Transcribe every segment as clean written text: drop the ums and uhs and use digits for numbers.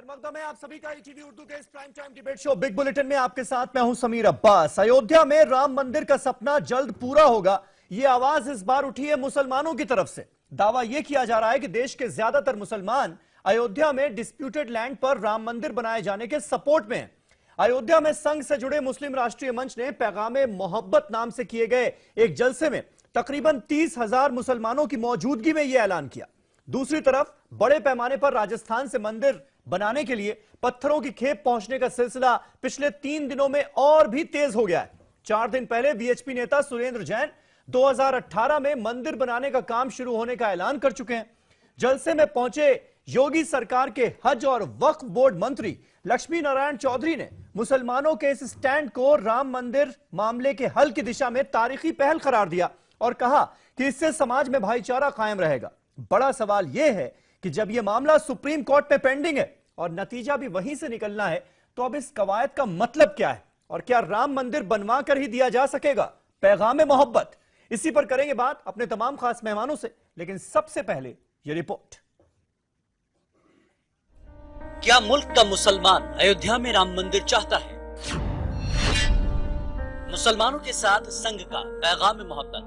मकदम है आप सभी का ईटीवी उर्दू के इस prime time debate show big bulletin में आपके साथ मैं हूं समीर अब्बास। अयोध्या में राम मंदिर का सपना जल्द पूरा होगा, यह आवाज इस बार उठी है मुसलमानों की तरफ से। दावा यह किया जा रहा है कि देश के ज्यादातर मुसलमान अयोध्या में डिस्प्यूटेड लैंड पर राम मंदिर बनाए जाने के सपोर्ट में हैं। अयोध्या में संघ से जुड़े मुस्लिम राष्ट्रीय मंच ने पैगामे मोहब्बत नाम से किए गए एक जलसे में तकरीबन 30,000 मुसलमानों की मौजूदगी में यह ऐलान किया। दूसरी तरफ बड़े पैमाने पर राजस्थान से मंदिर बनाने के लिए पत्थरों की खेप पहुंचने का सिलसिला पिछले 3 दिनों में और भी तेज हो गया है। 4 दिन पहले वीएचपी नेता सुरेंद्र जैन 2018 में मंदिर बनाने का काम शुरू होने का ऐलान कर चुके हैं। जलसे में पहुंचे योगी सरकार के हज और वक्फ बोर्ड मंत्री लक्ष्मी नारायण चौधरी ने मुसलमानों के इस स्टैंड को राम मंदिर मामले के हल की दिशा में तारीखी पहल करार दिया और कहा कि इससे समाज में भाईचारा कायम रहेगा। बड़ा सवाल यह है कि जब यह मामला सुप्रीम कोर्ट में पेंडिंग है और नतीजा भी वहीं से निकलना है, तो अब इस कवायद का मतलब क्या है और क्या राम मंदिर बनवा कर ही दिया जा सकेगा पैगामे मोहब्बत? इसी पर करेंगे बात अपने तमाम खास मेहमानों से, लेकिन सबसे पहले यह रिपोर्ट। क्या मुल्क का मुसलमान अयोध्या में राम मंदिर चाहता है? मुसलमानों के साथ संघ का पैगाम मोहब्बत।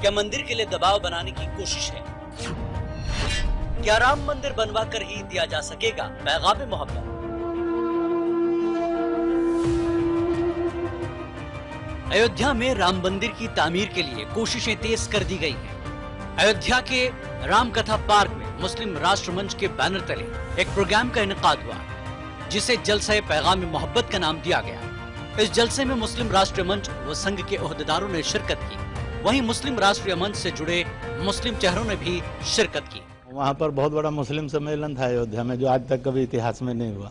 क्या मंदिर के लिए दबाव बनाने की कोशिश है? क्या राम मंदिर बनवा कर ही दिया जा सकेगा पैगाम मोहब्बत? अयोध्या में राम मंदिर की तामीर के लिए कोशिशें तेज कर दी गई हैं। अयोध्या के राम कथा पार्क में मुस्लिम राष्ट्र मंच के बैनर तले एक प्रोग्राम का इनेकाद हुआ, जिसे जलसे पैगाम मोहब्बत का नाम दिया गया। इस जलसे में मुस्लिम राष्ट्रीय मंच व संघ के ओहदेदारों ने शिरकत की। वहीं मुस्लिम राष्ट्रीय मंच से जुड़े मुस्लिम चेहरों ने भी शिरकत की। वहाँ पर बहुत बड़ा मुस्लिम सम्मेलन था अयोध्या में, जो आज तक कभी इतिहास में नहीं हुआ।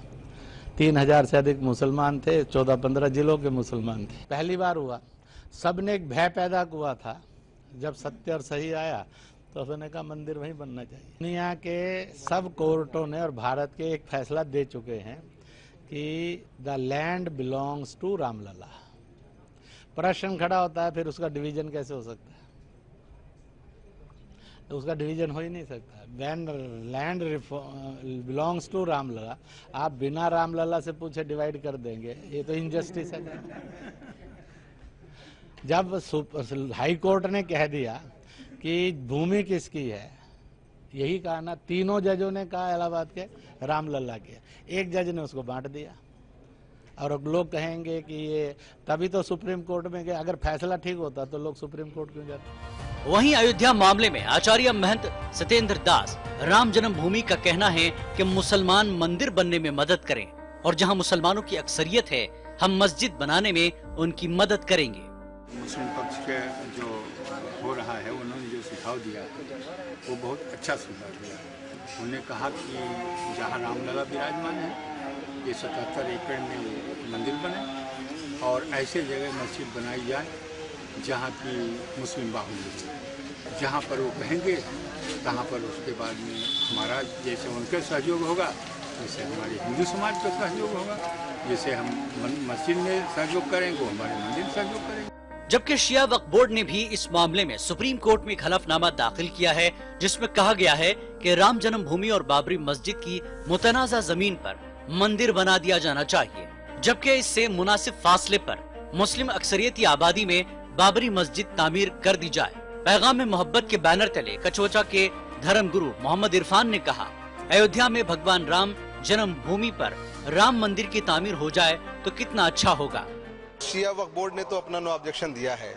3,000 से अधिक मुसलमान थे, 14-15 जिलों के मुसलमान थे। पहली बार हुआ। सबने एक भय पैदा हुआ था। जब सत्य और सही आया तो उसने कहा मंदिर वहीं बनना चाहिए। दुनिया के सब कोर्टों ने और भारत के एक फैसला दे चुके हैं कि the land belongs to Ramlalla. प्रश्न खड़ा होता है फिर उसका डिवीजन कैसे हो सकता है? तो उसका डिवीजन हो ही नहीं सकता। लैंड बिलोंग्स टू रामलला, आप बिना रामलला से पूछे डिवाइड कर देंगे, ये तो इनजस्टिस है। जब हाई कोर्ट ने कह दिया कि भूमि किसकी है, यही कहा ना, तीनों जजों ने कहा इलाहाबाद के रामलला के, एक जज ने उसको बांट दिया। और अब लोग कहेंगे कि ये तभी तो सुप्रीम कोर्ट में गए। अगर फैसला ठीक होता तो लोग सुप्रीम कोर्ट क्यों जाते? वहीं अयोध्या मामले में आचार्य महंत सत्येंद्र दास राम जन्मभूमि का कहना है कि मुसलमान मंदिर बनने में मदद करें और जहां मुसलमानों की अक्सरियत है, हम मस्जिद बनाने में उनकी मदद करेंगे। मुस्लिम पक्ष के जो हो रहा है, उन्होंने जो सुझाव दिया वो बहुत अच्छा सुझाव दिया। उन्होंने कहा कि जहाँ रामलला विराजमान है, ये 77 एकड़ में मंदिर बने और ऐसे जगह मस्जिद बनाई जाए जहाँ की मुस्लिम बाहुल्य हो। जहाँ पर वो कहेंगे तहाँ पर उसके बाद में हमारा जैसे उनके सहयोग होगा, जैसे हमारे हिंदू समाज का सहयोग होगा, जैसे हम मस्जिद में सहयोग करेंगे, वो हमारे मंदिर में सहयोग करेंगे। जबकि शिया वक्फ बोर्ड ने भी इस मामले में सुप्रीम कोर्ट में एक हलफनामा दाखिल किया है, जिसमें कहा गया है कि राम जन्मभूमि और बाबरी मस्जिद की मुतनाज़ा जमीन पर मंदिर बना दिया जाना चाहिए, जबकि इससे मुनासिब फासले पर मुस्लिम अक्सरियती आबादी में बाबरी मस्जिद तामीर कर दी जाए। पैगाम मोहब्बत के बैनर तले कचोचा के धर्म गुरु मोहम्मद इरफान ने कहा, अयोध्या में भगवान राम जन्मभूमि पर राम मंदिर की तामीर हो जाए तो कितना अच्छा होगा। शिया वक्फ बोर्ड ने तो अपना नो ऑब्जेक्शन दिया है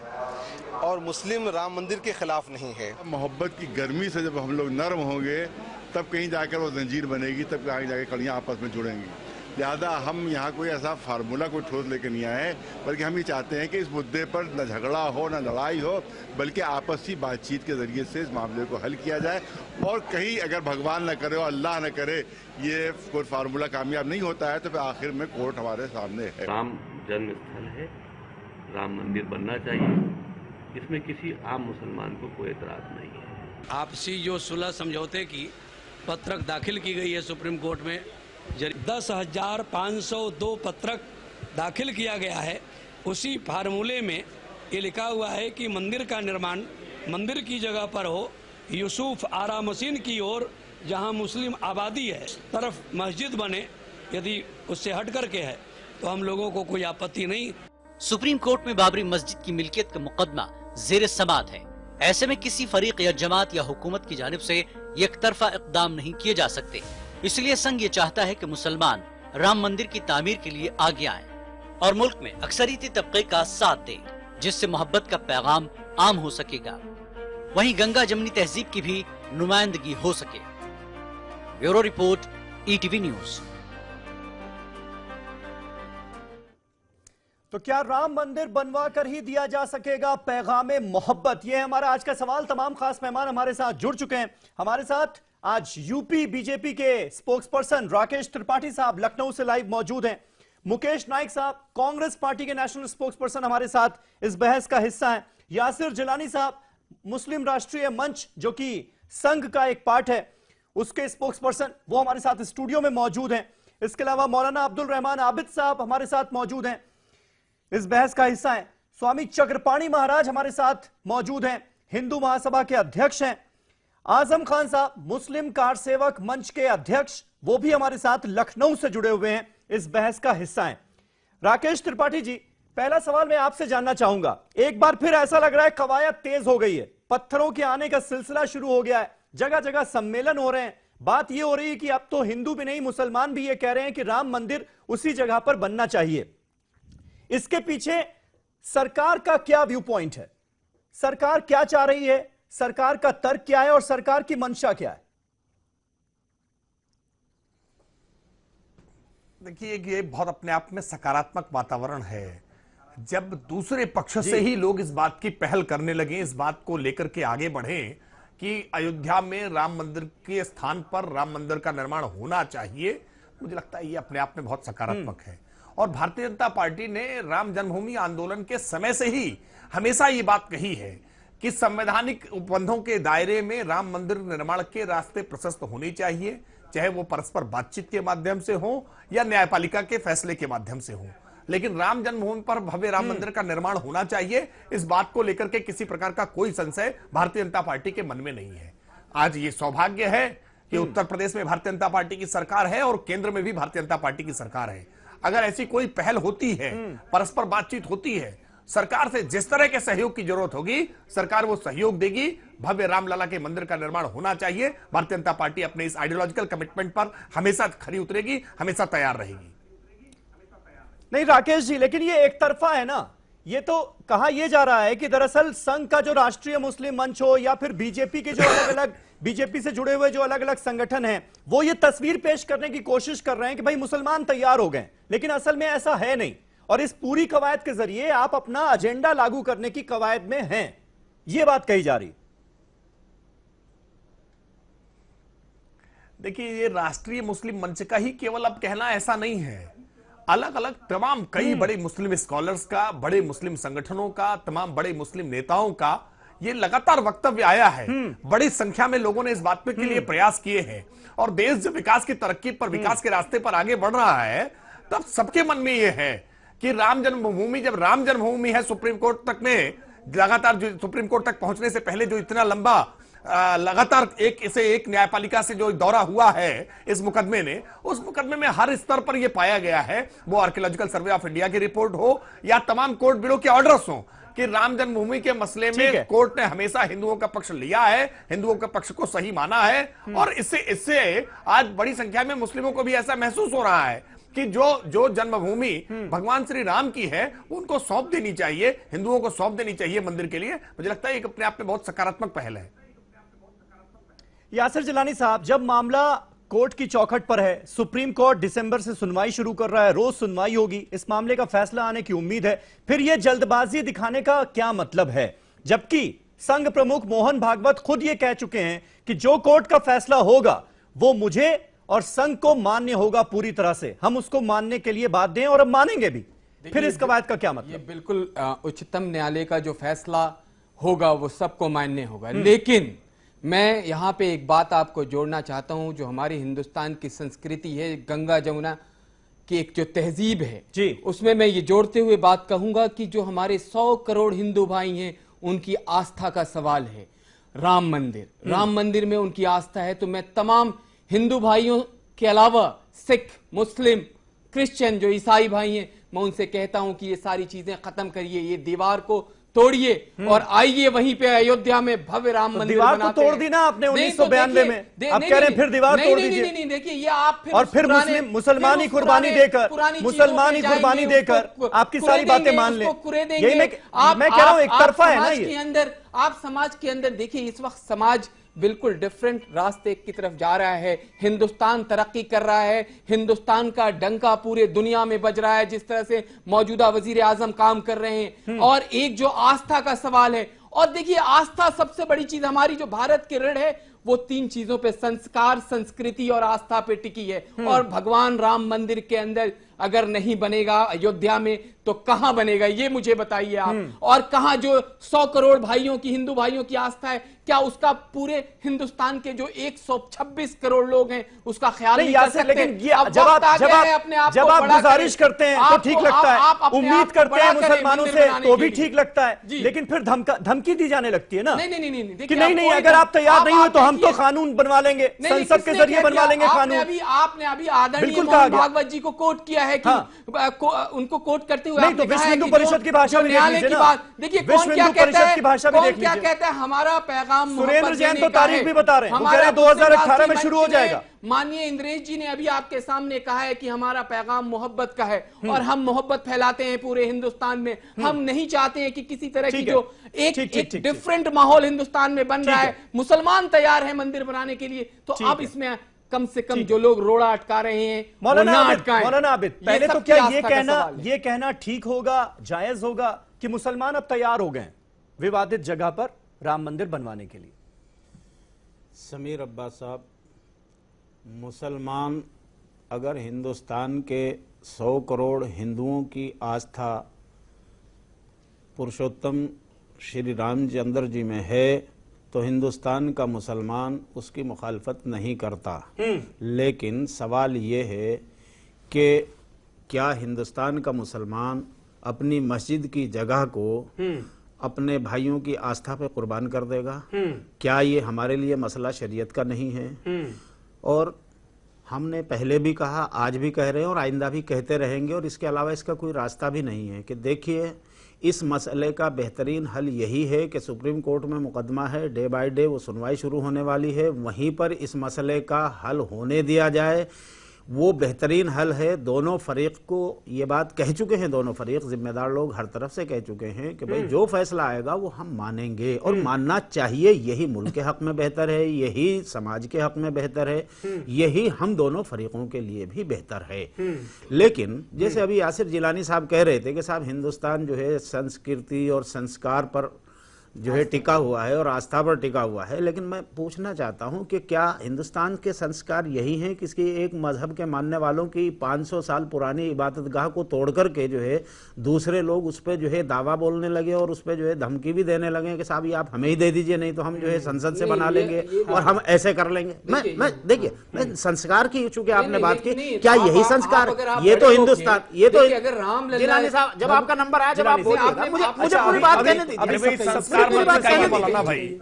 और मुस्लिम राम मंदिर के खिलाफ नहीं है। मोहब्बत की गर्मी से जब हम लोग नरम होंगे तब कहीं जाकर वो जंजीर बनेगी, तब कहीं जाकर कड़ियाँ आपस में जुड़ेंगी। लिहाजा हम यहाँ कोई ऐसा फार्मूला कोई ठोस लेकर नहीं आए, बल्कि हम ये चाहते हैं कि इस मुद्दे पर न झगड़ा हो न लड़ाई हो, बल्कि आपसी बातचीत के जरिए से इस मामले को हल किया जाए। और कहीं अगर भगवान न करे और अल्लाह न करे ये कोई फार्मूला कामयाब नहीं होता है तो फिर आखिर में कोर्ट हमारे सामने है। राम जन्म स्थल है, राम मंदिर बनना चाहिए, इसमें किसी आम मुसलमान को कोई एतराज नहीं है। आपसी जो सुलह समझौते की पत्रक दाखिल की गई है सुप्रीम कोर्ट में, 10,502 पत्रक दाखिल किया गया है। उसी फार्मूले में ये लिखा हुआ है कि मंदिर का निर्माण मंदिर की जगह पर हो, यूसुफ आरा मसीन की ओर जहां मुस्लिम आबादी है तरफ मस्जिद बने, यदि उससे हट करके है तो हम लोगों को कोई आपत्ति नहीं। सुप्रीम कोर्ट में बाबरी मस्जिद की मिल्कियत का मुकदमा जेर समाअत है। ऐसे में किसी फरीक या जमात या हुकूमत की जानिब से एकतरफा इक़दाम नहीं किए जा सकते। इसलिए संघ ये चाहता है कि मुसलमान राम मंदिर की तामीर के लिए आगे आएं और मुल्क में अक्सरियती तबके का साथ दें, जिससे मोहब्बत का पैगाम आम हो सकेगा। वहीं गंगा जमनी तहजीब की भी नुमाइंदगी हो सके। Bureau report, ETV news. तो क्या राम मंदिर बनवा कर ही दिया जा सकेगा पैगाम मोहब्बत? यह है हमारा आज का सवाल। तमाम खास मेहमान हमारे साथ जुड़ चुके हैं। हमारे साथ आज यूपी बीजेपी के स्पोक्सपर्सन राकेश त्रिपाठी साहब लखनऊ से लाइव मौजूद हैं। मुकेश नाइक साहब कांग्रेस पार्टी के नेशनल स्पोक्सपर्सन हमारे साथ इस बहस का हिस्सा हैं। यासिर जिलानी साहब मुस्लिम राष्ट्रीय मंच जो कि संघ का एक पार्ट है उसके स्पोक्सपर्सन, वो हमारे साथ स्टूडियो में मौजूद हैं। इसके अलावा मौलाना अब्दुल रहमान आबिद साहब हमारे साथ मौजूद हैं, इस बहस का हिस्सा है। स्वामी चक्रपाणी महाराज हमारे साथ मौजूद हैं, हिंदू महासभा के अध्यक्ष हैं। आजम खान साहब मुस्लिम कार सेवक मंच के अध्यक्ष, वो भी हमारे साथ लखनऊ से जुड़े हुए हैं, इस बहस का हिस्सा हैं। राकेश त्रिपाठी जी, पहला सवाल मैं आपसे जानना चाहूंगा, एक बार फिर ऐसा लग रहा है कवायद तेज हो गई है, पत्थरों के आने का सिलसिला शुरू हो गया है, जगह जगह सम्मेलन हो रहे हैं। बात यह हो रही है कि अब तो हिंदू भी नहीं मुसलमान भी ये कह रहे हैं कि राम मंदिर उसी जगह पर बनना चाहिए। इसके पीछे सरकार का क्या व्यू पॉइंट है? सरकार क्या चाह रही है? सरकार का तर्क क्या है और सरकार की मंशा क्या है? देखिए, ये बहुत अपने आप में सकारात्मक वातावरण है। जब दूसरे पक्ष से ही लोग इस बात की पहल करने लगे, इस बात को लेकर के आगे बढ़े कि अयोध्या में राम मंदिर के स्थान पर राम मंदिर का निर्माण होना चाहिए, मुझे लगता है ये अपने आप में बहुत सकारात्मक है। और भारतीय जनता पार्टी ने राम जन्मभूमि आंदोलन के समय से ही हमेशा ये बात कही है कि संवैधानिक उपबंधों के दायरे में राम मंदिर निर्माण के रास्ते प्रशस्त होने चाहिए, चाहे वो परस्पर बातचीत के माध्यम से हो या न्यायपालिका के फैसले के माध्यम से हो, लेकिन राम जन्मभूमि पर भव्य राम मंदिर का निर्माण होना चाहिए। इस बात को लेकर के किसी प्रकार का कोई संशय भारतीय जनता पार्टी के मन में नहीं है। आज ये सौभाग्य है कि उत्तर प्रदेश में भारतीय जनता पार्टी की सरकार है और केंद्र में भी भारतीय जनता पार्टी की सरकार है। अगर ऐसी कोई पहल होती है, परस्पर बातचीत होती है, सरकार से जिस तरह के सहयोग की जरूरत होगी सरकार वो सहयोग देगी। भव्य रामलला के मंदिर का निर्माण होना चाहिए। भारतीय जनता पार्टी अपने इस आइडियोलॉजिकल कमिटमेंट पर हमेशा खरी उतरेगी, हमेशा तैयार रहेगी। नहीं राकेश जी, लेकिन ये एक तरफा है ना। ये तो कहा यह जा रहा है कि दरअसल संघ का जो राष्ट्रीय मुस्लिम मंच हो या फिर बीजेपी के जो अलग अलग बीजेपी से जुड़े हुए जो अलग अलग संगठन हैं, वो ये तस्वीर पेश करने की कोशिश कर रहे हैं कि भाई मुसलमान तैयार हो गए, लेकिन असल में ऐसा है नहीं। और इस पूरी कवायद के जरिए आप अपना एजेंडा लागू करने की कवायद में हैं, ये बात कही जा रही। देखिए, ये राष्ट्रीय मुस्लिम मंच का ही केवल अब कहना ऐसा नहीं है। अलग अलग तमाम कई बड़े मुस्लिम स्कॉलर्स का, बड़े मुस्लिम संगठनों का, तमाम बड़े मुस्लिम नेताओं का ये लगातार वक्तव्य आया है। बड़ी संख्या में लोगों ने इस बात के लिए प्रयास किए हैं। और देश जब विकास की तरक्की पर, विकास के रास्ते पर आगे बढ़ रहा है, तब सबके मन में यह है कि राम जन्मभूमि, जब राम जन्मभूमि है, सुप्रीम कोर्ट तक में लगातार, जो सुप्रीम कोर्ट तक पहुंचने से पहले जो इतना लंबा लगातार एक न्यायपालिका से जो दौरा हुआ है इस मुकदमे ने, उस मुकदमे में हर स्तर पर यह पाया गया है, वो आर्कियोलॉजिकल सर्वे ऑफ इंडिया की रिपोर्ट हो या तमाम कोर्ट ब्यूरो के ऑर्डर्स हो, कि राम जन्मभूमि के मसले में कोर्ट ने हमेशा हिंदुओं का पक्ष लिया है, हिंदुओं के पक्ष को सही माना है। और इससे आज बड़ी संख्या में मुस्लिमों को भी ऐसा महसूस हो रहा है कि जो जन्मभूमि भगवान श्री राम की है उनको सौंप देनी चाहिए, हिंदुओं को सौंप देनी चाहिए मंदिर के लिए। मुझे लगता है एक अपने आप में बहुत सकारात्मक पहल है। यासिर जिलानी साहब, जब मामला कोर्ट की चौखट पर है, सुप्रीम कोर्ट दिसंबर से सुनवाई शुरू कर रहा है, रोज सुनवाई होगी, इस मामले का फैसला आने की उम्मीद है, फिर यह जल्दबाजी दिखाने का क्या मतलब है? जबकि संघ प्रमुख मोहन भागवत खुद ये कह चुके हैं कि जो कोर्ट का फैसला होगा वो मुझे और संघ को मान्य होगा पूरी तरह से, हम उसको मानने के लिए बाध्य हैं और हम मानेंगे भी। फिर इस कवायद का क्या मतलब? ये बिल्कुल उच्चतम न्यायालय का जो फैसला होगा वो सबको मान्य होगा। लेकिन मैं यहाँ पे एक बात आपको जोड़ना चाहता हूँ, जो हमारी हिंदुस्तान की संस्कृति है, गंगा जमुना की एक जो तहजीब है जी, उसमें मैं ये जोड़ते हुए बात कहूंगा कि जो हमारे 100 करोड़ हिंदू भाई हैं उनकी आस्था का सवाल है। राम मंदिर में उनकी आस्था है, तो मैं तमाम हिंदू भाइयों के अलावा सिख, मुस्लिम, क्रिश्चियन जो ईसाई भाई हैं, मैं उनसे कहता हूं कि ये सारी चीजें खत्म करिए, ये दीवार को तोड़िए और आइए वहीं पे अयोध्या में भव्य राम मंदिर दीवार बनाते को तोड़ दी ना आपने 1992 में, अब कह रहे हैं फिर दीवार तोड़ दीजिए। नहीं, देखिए ये आप और फिर मुसलमान ही कुर्बानी देकर आपकी सारी बातें मान लें, यही मैं कह रहा हूं, एक तरफा है ना ये। आप समाज के अंदर देखिए, इस वक्त समाज बिल्कुल डिफरेंट रास्ते की तरफ जा रहा है। हिंदुस्तान तरक्की कर रहा है, हिंदुस्तान का डंका पूरे दुनिया में बज रहा है, जिस तरह से मौजूदा वजीर आजम काम कर रहे हैं। और एक जो आस्था का सवाल है, और देखिए आस्था सबसे बड़ी चीज, हमारी जो भारत की ऋण है वो 3 चीजों पे, संस्कार, संस्कृति और आस्था पे टिकी है। और भगवान राम मंदिर के अंदर अगर नहीं बनेगा अयोध्या में, तो कहां बनेगा ये मुझे बताइए आप। और कहां जो 100 करोड़ भाइयों की, हिंदू भाइयों की आस्था है, क्या उसका पूरे हिंदुस्तान के जो 126 करोड़ लोग हैं उसका ख्याल नहीं कर सकते? लेकिन जब आप गुजारिश करते हैं तो ठीक लगता है, उम्मीद करते हैं मुसलमानों से तो भी ठीक लगता है, लेकिन फिर धमकी दी जाने लगती है ना कि नहीं, अगर आप तैयार नहीं हो तो हम तो कानून बनवा लेंगे, संसद के जरिए बनवा लेंगे कानून। आपने अभी आदरणीय मोहन भागवत जी को कोट किया है कि उनको कोट करते हुए नहीं, तो विश्व हिंदू परिषद की भाषा भी देख लीजिए ना। देखिए कौन क्या कहता है, हमारा पैगाम सुरेंद्र जैन तो तारीख भी बता रहे हैं, वो कह रहे हैं 2018 में शुरू हो जाएगा। माननीय इंद्रेश जी ने अभी आपके सामने कहा है कि हमारा पैगाम मोहब्बत का है, और हम मोहब्बत फैलाते हैं पूरे हिंदुस्तान में। हम नहीं चाहते हैं कि किसी तरह की जो एक डिफरेंट माहौल हिंदुस्तान में बन रहा है। मुसलमान तैयार है मंदिर बनाने के लिए, तो अब इसमें कम से कम जो लोग रोड़ा अटका रहे हैं मौलाना आबिद, पहले तो क्या ये कहना ठीक होगा, जायज होगा कि मुसलमान अब तैयार हो गए विवादित जगह पर राम मंदिर बनवाने के लिए? समीर अब्बास साहब, मुसलमान अगर हिंदुस्तान के 100 करोड़ हिंदुओं की आस्था पुरुषोत्तम श्री रामचंद्र जी में है, तो हिंदुस्तान का मुसलमान उसकी मुखालफत नहीं करता। लेकिन सवाल ये है कि क्या हिंदुस्तान का मुसलमान अपनी मस्जिद की जगह को अपने भाइयों की आस्था पे कुर्बान कर देगा? क्या ये हमारे लिए मसला शरीयत का नहीं है? और हमने पहले भी कहा, आज भी कह रहे हैं और आइंदा भी कहते रहेंगे, और इसके अलावा इसका कोई रास्ता भी नहीं है कि देखिए, इस मसले का बेहतरीन हल यही है कि सुप्रीम कोर्ट में मुकदमा है, डे बाय डे वो सुनवाई शुरू होने वाली है, वहीं पर इस मसले का हल होने दिया जाए। वो बेहतरीन हल है। दोनों फरीक को ये बात कह चुके हैं, दोनों फरीक जिम्मेदार लोग हर तरफ से कह चुके हैं कि भाई जो फैसला आएगा वो हम मानेंगे, और मानना चाहिए। यही मुल्क के हक में बेहतर है, यही समाज के हक में बेहतर है, यही हम दोनों फरीकों के लिए भी बेहतर है। लेकिन जैसे अभी यासिर जिलानी साहब कह रहे थे कि साहब हिंदुस्तान जो है संस्कृति और संस्कार पर जो है टिका हुआ है और आस्था पर टिका हुआ है, लेकिन मैं पूछना चाहता हूं कि क्या हिंदुस्तान के संस्कार यही हैं कि किसी एक मजहब के मानने वालों की 500 साल पुरानी इबादतगाह को तोड़ करके जो है दूसरे लोग उस पर जो है दावा बोलने लगे और उस पर जो है धमकी भी देने लगे कि साहब ये आप हमें ही दे दीजिए, नहीं तो हम जो है संसद से बना लेंगे और हम ऐसे कर लेंगे। मैं देखिए, मैं संस्कार की चूंकि आपने बात की, क्या यही संस्कार? ये तो हिंदुस्तान, ये तो जिलानी साहब जब आपका नंबर आया, जब आप मुझे पूरी बात कहने दीजिए। भाई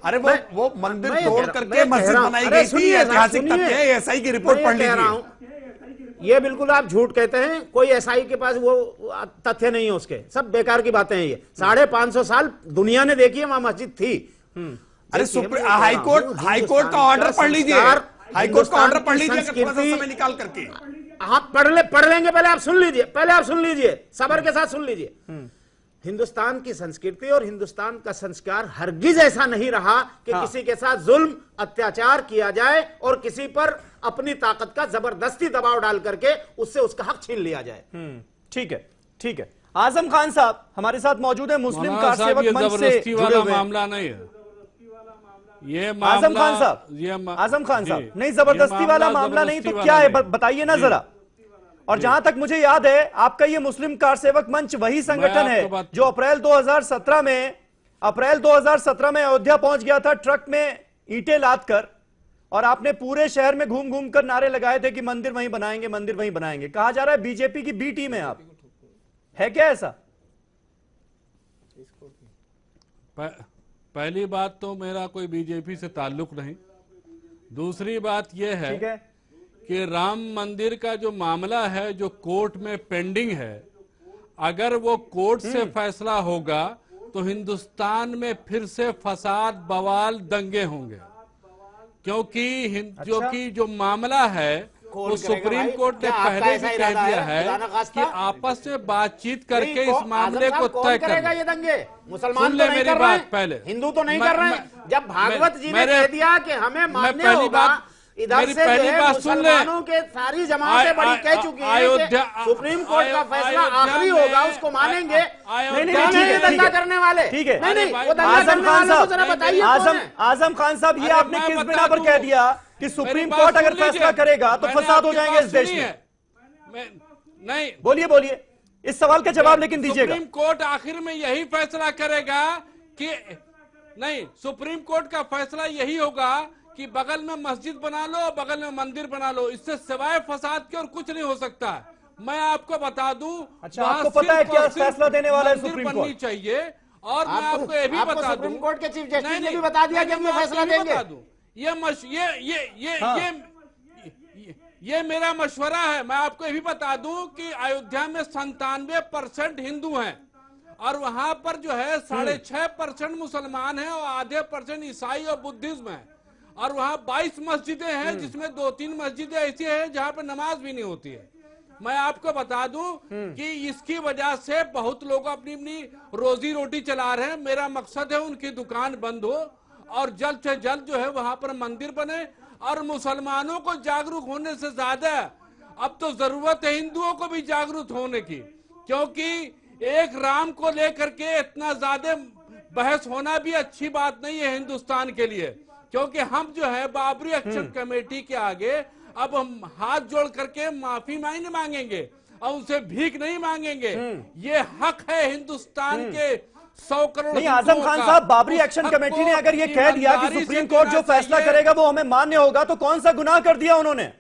अरे वो मंदिर तोड़ करके मस्जिद बनाई गई थी, ऐतिहासिक तथ्य है, एसआई की रिपोर्ट पढ़ लीजिए। ये बिल्कुल आप झूठ कहते हैं, कोई एसआई के पास वो तथ्य नहीं है, उसके सब बेकार की बातें हैं। ये 550 साल दुनिया ने देखी है वहां मस्जिद थी। अरे हाईकोर्ट का ऑर्डर पढ़ लीजिए, हाईकोर्ट का ऑर्डर पढ़ लीजिए थोड़ा सा समय निकाल करके। आप पढ़ लेंगे, पहले आप सुन लीजिए, सबर के साथ सुन लीजिए। हिंदुस्तान की संस्कृति और हिंदुस्तान का संस्कार हरगिज ऐसा नहीं रहा कि किसी के साथ जुल्म अत्याचार किया जाए और किसी पर अपनी ताकत का जबरदस्ती दबाव डाल करके उससे उसका हक छीन लिया जाए। ठीक है। आजम खान साहब हमारे साथ मौजूद है, मुस्लिम कारसेवक मंच से जुड़े हुए। मामला नहीं है ये मामला। आजम खान साहब नहीं, जबरदस्ती वाला मामला नहीं तो क्या है, बताइए ना जरा। और जहां तक मुझे याद है, आपका ये मुस्लिम कारसेवक मंच वही संगठन है जो अप्रैल 2017 में अयोध्या पहुंच गया था ट्रक में ईंटें लाद कर, और आपने पूरे शहर में घूम घूम कर नारे लगाए थे कि मंदिर वहीं बनाएंगे, मंदिर वहीं बनाएंगे। कहा जा रहा है बीजेपी की बी टीम है आप, है क्या ऐसा? पहली बात तो मेरा कोई बीजेपी से ताल्लुक नहीं। दूसरी बात यह है कि राम मंदिर का जो मामला है, जो कोर्ट में पेंडिंग है, अगर वो कोर्ट से फैसला होगा तो हिंदुस्तान में फिर से फसाद, बवाल, दंगे होंगे, क्योंकि जो मामला है वो सुप्रीम कोर्ट ने पहले भी कह दिया है कि आपस में बातचीत करके इस मामले को तय करेगा। ये दंगे मुसलमान तो नहीं कर रहे हैं, पहले हिंदू तो नहीं कर रहे हैं। जब भागवत जी ने कह दिया कि हमें मानने होगा, इधर से जो है मुसलमानों के सारी जमातें बड़ी कह चुकी हैं कि सुप्रीम कोर्ट का फैसला आखिरी होगा, उसको मानेंगे। नहीं दंगा करने वाले, ठीक है, नहीं वो दंगा करने वाले को जरा बताइए। आजम खान साहब, ये आपने किस बिना पर कह दिया कि सुप्रीम कोर्ट अगर फैसला करेगा तो फसाद हो जाएंगे इस देश में? नहीं, बोलिए इस सवाल का जवाब लेकिन दीजिएगा। सुप्रीम कोर्ट आखिर में यही फैसला करेगा कि नहीं, सुप्रीम कोर्ट का फैसला यही होगा कि बगल में मस्जिद बना लो, बगल में मंदिर बना लो, इससे सिवाय फसाद के और कुछ नहीं हो सकता। मैं आपको बता दूं, अच्छा, आपको पता है क्या फैसला देने वाला है सुप्रीम कोर्ट? चाहिए। और मैं आपको ये भी बता दूं, सुप्रीम कोर्ट के चीफ जस्टिस ने भी बता दिया कि हम ये फैसला देंगे। ये मेरा मशवरा है। मैं आपको ये भी बता दूं कि अयोध्या में 97% हिंदू हैं और वहां पर जो है 6.5% मुसलमान हैं और आधे % ईसाई और बुद्धिज्म है। और वहां 22 मस्जिदें हैं, जिसमें 2-3 मस्जिदें ऐसी हैं जहां पर नमाज भी नहीं होती है। मैं आपको बता दूं कि इसकी वजह से बहुत लोग अपनी अपनी रोजी रोटी चला रहे हैं। मेरा मकसद है उनकी दुकान बंद हो और जल्द से जल्द जो है वहां पर मंदिर बने। और मुसलमानों को जागरूक होने से ज्यादा अब तो जरूरत है हिंदुओं को भी जागरूक होने की, क्योंकि एक राम को लेकर के इतना ज्यादा बहस होना भी अच्छी बात नहीं है हिंदुस्तान के लिए। क्योंकि हम जो है बाबरी एक्शन कमेटी के आगे अब हम हाथ जोड़ करके माफी नहीं मांगेंगे और उनसे भीख नहीं मांगेंगे। ये हक है हिंदुस्तान के 100 करोड़। नहीं, आजम खान साहब, बाबरी एक्शन कमेटी ने अगर ये कह दिया कि सुप्रीम कोर्ट जो फैसला करेगा वो हमें मान्य होगा, तो कौन सा गुनाह कर दिया उन्होंने?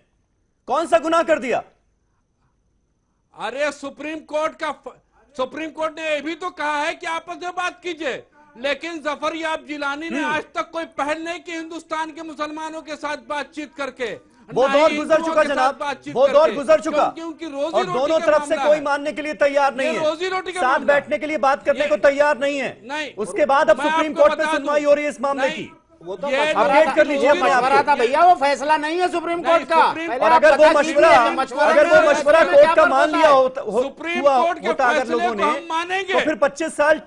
कौन सा गुनाह कर दिया? अरे सुप्रीम कोर्ट ने ये भी तो कहा है कि आपस में बात कीजिए, लेकिन जफर याब जिलानी ने आज तक कोई पहल नहीं की हिंदुस्तान के मुसलमानों के साथ बातचीत करके। वो दौर गुजर चुका जनाब, वो दौर गुजर चुका और दोनों तरफ से कोई मानने के लिए तैयार नहीं है, साथ बैठने के लिए बात करने को तैयार नहीं है। उसके बाद अब सुप्रीम कोर्ट में सुनवाई हो रही है इस मामले की। वो तो अपडेट कर लीजिए, मशवरा था भैया, वो फैसला नहीं है सुप्रीम कोर्ट का। और अगर वो मशवरा कोर्ट का मान लिया होता अगर लोगों ने, तो फिर 25 साल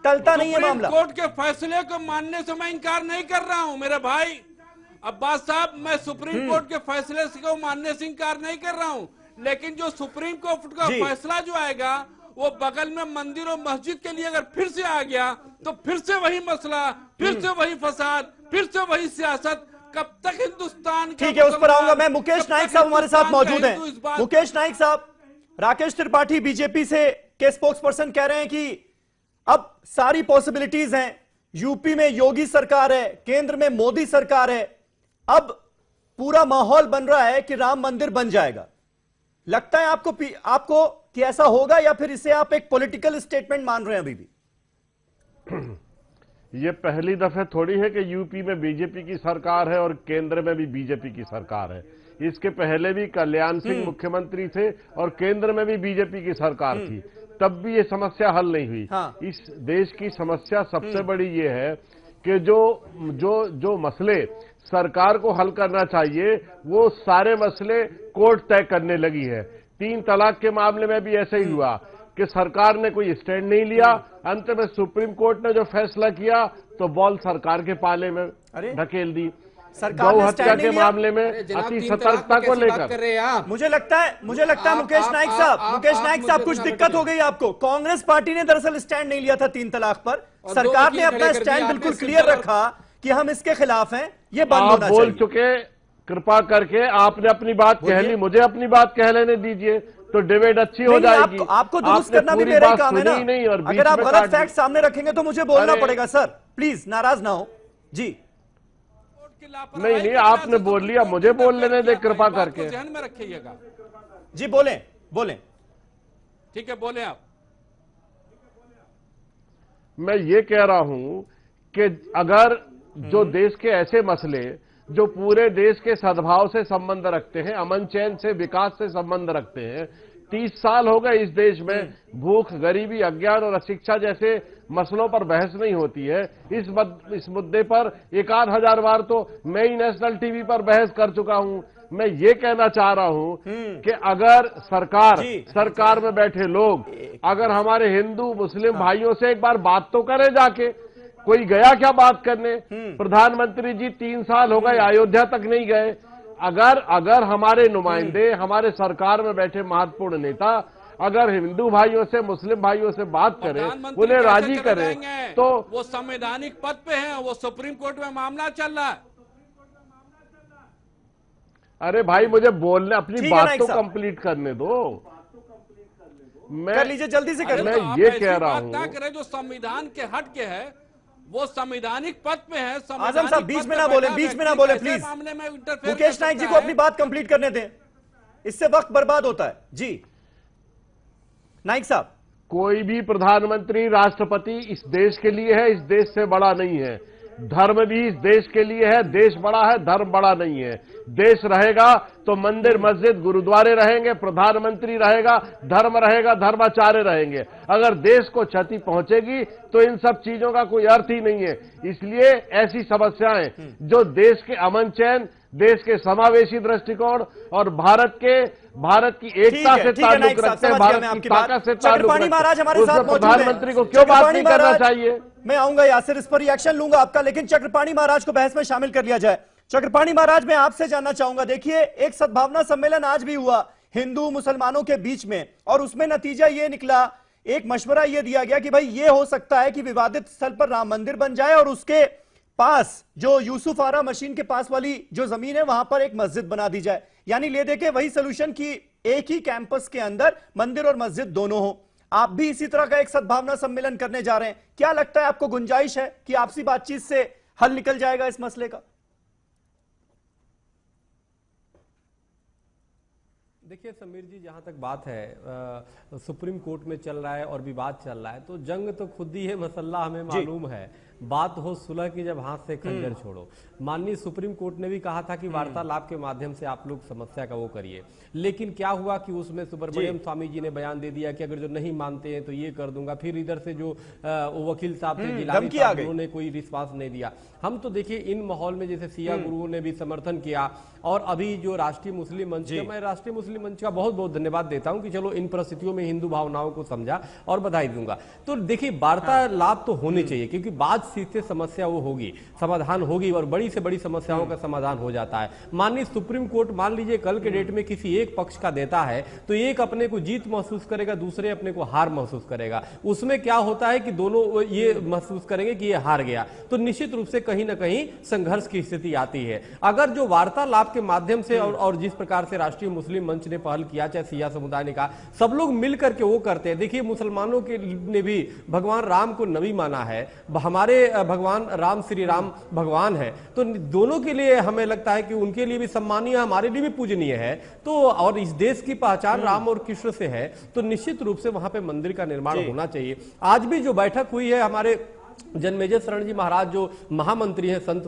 टलता नहीं है मामला। कोर्ट के फैसले को मानने से मैं इनकार नहीं कर रहा हूं मेरे भाई अब्बास साहब। मैं सुप्रीम कोर्ट के फैसले को मानने से इनकार नहीं कर रहा हूं, लेकिन जो सुप्रीम कोर्ट का फैसला जो आएगा वो बगल में मंदिर और मस्जिद के लिए अगर फिर से आ गया तो फिर से वही मसला, फिर से वही फसाद, फिर से वही सियासत। कब तक हिंदुस्तान? ठीक है, उस पर आऊंगा मैं। मुकेश नाइक साहब हमारे साथ मौजूद हैं। मुकेश नाइक साहब, राकेश त्रिपाठी बीजेपी से के स्पोक्स पर्सन कह रहे हैं कि अब सारी पॉसिबिलिटीज हैं, यूपी में योगी सरकार है, केंद्र में मोदी सरकार है, अब पूरा माहौल बन रहा है कि राम मंदिर बन जाएगा। लगता है आपको कि ऐसा होगा, या फिर इसे आप एक पॉलिटिकल स्टेटमेंट मान रहे हैं अभी भी? ये पहली दफे थोड़ी है कि यूपी में बीजेपी की सरकार है और केंद्र में भी बीजेपी की सरकार है। इसके पहले भी कल्याण सिंह मुख्यमंत्री थे और केंद्र में भी बीजेपी की सरकार थी, तब भी ये समस्या हल नहीं हुई। हाँ। इस देश की समस्या सबसे बड़ी ये है कि जो मसले सरकार को हल करना चाहिए वो सारे मसले कोर्ट तय करने लगी है। 3 तलाक के मामले में भी ऐसा ही हुआ कि सरकार ने कोई स्टैंड नहीं लिया, अंत में सुप्रीम कोर्ट ने जो फैसला किया तो बॉल सरकार के पाले में ढकेल दी। गौ हत्या के मामले में अति सतर्कता को लेकर मुझे लगता है मुकेश नाइक साहब कुछ दिक्कत हो गई आपको। कांग्रेस पार्टी ने दरअसल स्टैंड नहीं लिया था 3 तलाक पर, सरकार ने अपना स्टैंड बिल्कुल क्लियर रखा कि हम इसके खिलाफ हैं, ये बंद होना चाहिए। बोल चुके, कृपा करके आपने अपनी बात कह ली, मुझे अपनी बात कह लेने दीजिए तो डिबेट अच्छी हो जाएगी। आपको दुरुस्त करना भी मेरा ही काम है ना। अगर आप गलत फैक्ट सामने रखेंगे तो मुझे बोलना पड़ेगा। सर प्लीज नाराज ना हो जी। नहीं, आपने बोल लिया, मुझे बोल लेने दे कृपा करके। ध्यान में रखिएगा जी। बोलें। ठीक है, बोले आप। मैं ये कह रहा हूं कि अगर जो देश के ऐसे मसले जो पूरे देश के सद्भाव से संबंध रखते हैं, अमन चैन से, विकास से संबंध रखते हैं, 30 साल हो गए इस देश में भूख, गरीबी, अज्ञान और अशिक्षा जैसे मसलों पर बहस नहीं होती है। इस मुद्दे पर एक आध हजार बार तो मैं ही नेशनल टीवी पर बहस कर चुका हूं। मैं ये कहना चाह रहा हूं कि अगर सरकार में बैठे लोग अगर हमारे हिंदू मुस्लिम भाइयों से एक बार बात तो करें जाके, कोई गया क्या बात करने? प्रधानमंत्री जी 3 साल हो गए अयोध्या तक नहीं गए। अगर हमारे नुमाइंदे, हमारे सरकार में बैठे महत्वपूर्ण नेता अगर हिंदू भाइयों से, मुस्लिम भाइयों से बात करें, उन्हें राजी करें, तो वो संवैधानिक पद पे हैं, वो सुप्रीम कोर्ट में मामला चल रहा है। अरे भाई मुझे बोलने, अपनी बात तो कंप्लीट करने दो। मैं कर लीजिए, जल्दी से कर। मैं ये कह रहा हूँ क्या करें, जो संविधान के हट के है वो संवैधानिक पद पे है। आजम साहब बीच में ना बोले, बीच में ना बोले प्लीज। मुकेश नाइक जी को अपनी बात कंप्लीट करने दें, इससे वक्त बर्बाद होता है। जी नाइक साहब, कोई भी प्रधानमंत्री, राष्ट्रपति इस देश के लिए है, इस देश से बड़ा नहीं है। धर्म भी इस देश के लिए है, देश बड़ा है, धर्म बड़ा नहीं है। देश रहेगा तो मंदिर, मस्जिद, गुरुद्वारे रहेंगे, प्रधानमंत्री रहेगा, धर्म रहेगा, धर्माचार्य रहेंगे। अगर देश को क्षति पहुंचेगी तो इन सब चीजों का कोई अर्थ ही नहीं है। इसलिए ऐसी समस्याएं जो देश के अमन चैन, देश के समावेशी दृष्टिकोण और भारत की एकता से ताल्लुक रखते हैं, भारत की ताकत से ताल्लुक रखते हैं, उसमें प्रधानमंत्री को क्यों बात नहीं करना चाहिए? मैं आऊंगा यासिर, इस पर रिएक्शन लूंगा आपका, लेकिन चक्रपाणी महाराज को बहस में शामिल कर लिया जाए। चक्रपाणी महाराज, मैं आपसे जानना चाहूंगा, देखिए एक सद्भावना सम्मेलन आज भी हुआ हिंदू मुसलमानों के बीच में, और उसमें नतीजा ये निकला, एक मशवरा ये दिया गया कि भाई ये हो सकता है कि विवादित स्थल पर राम मंदिर बन जाए और उसके पास जो यूसुफ आरा मशीन के पास वाली जो जमीन है वहां पर एक मस्जिद बना दी जाए। यानी ले देके वही सोल्यूशन की एक ही कैंपस के अंदर मंदिर और मस्जिद दोनों हो। आप भी इसी तरह का एक सद्भावना सम्मेलन करने जा रहे हैं, क्या लगता है आपको गुंजाइश है कि आपसी बातचीत से हल निकल जाएगा इस मसले का? देखिए समीर जी, जहाँ तक बात है सुप्रीम कोर्ट में चल रहा है और विवाद चल रहा है, तो जंग तो खुद ही है, मसल्ला हमें मालूम है। बात हो सुलह की, जब हाथ से खंजर छोड़ो। माननीय सुप्रीम कोर्ट ने भी कहा था कि वार्तालाप के माध्यम से आप लोग समस्या का वो करिए, लेकिन क्या हुआ कि उसमें सुब्रमण्यम स्वामी जी ने बयान दे दिया कि अगर जो नहीं मानते हैं तो ये कर दूंगा। फिर इधर से जो वकील साहब थे जिलानी साहब, उन्होंने कोई रिस्पांस नहीं दिया। हम तो देखिए इन माहौल में जैसे सिया गुरुओं ने भी समर्थन किया, और अभी जो राष्ट्रीय मुस्लिम मंच है, मैं राष्ट्रीय मुस्लिम मंच का बहुत बहुत धन्यवाद देता हूं कि चलो इन परिस्थितियों में हिंदू भावनाओं को समझा, और बधाई दूंगा। तो देखिए वार्तालाप तो होने चाहिए, क्योंकि बातचीत से समस्या वो होगी, समाधान होगी, और बड़ी से बड़ी समस्याओं का समाधान हो जाता है। माननीय सुप्रीम कोर्ट मान लीजिए कल के डेट में किसी एक पक्ष का देता है तो एक अपने को जीत महसूस करेगा, दूसरे अपने को हार महसूस करेगा। उसमें क्या होता है कि दोनों ये महसूस करेंगे कि ये हार गया, तो निश्चित रूप से कहीं ना कहीं संघर्ष की स्थिति आती है। अगर जो वार्तालाप के माध्यम से और जिस प्रकार से राष्ट्रीय मुस्लिम मंच ने पहल किया, चाहे सिया समुदाय ने कहा, सब लोग मिलकर के वो करते हैं। देखिए मुसलमानों के ने भी भगवान राम को नबी माना है, हमारे भगवान राम श्री राम भगवान है, तो दोनों के लिए हमें लगता है कि उनके लिए भी सम्मानीय, हमारे लिए भी पूजनीय है। तो और इस देश की पहचान राम और कृष्ण से है, तो निश्चित रूप से वहां पे मंदिर का निर्माण होना चाहिए। आज भी जो बैठक हुई है, हमारे जन्मेजय शरण जी महाराज जो महामंत्री हैं संत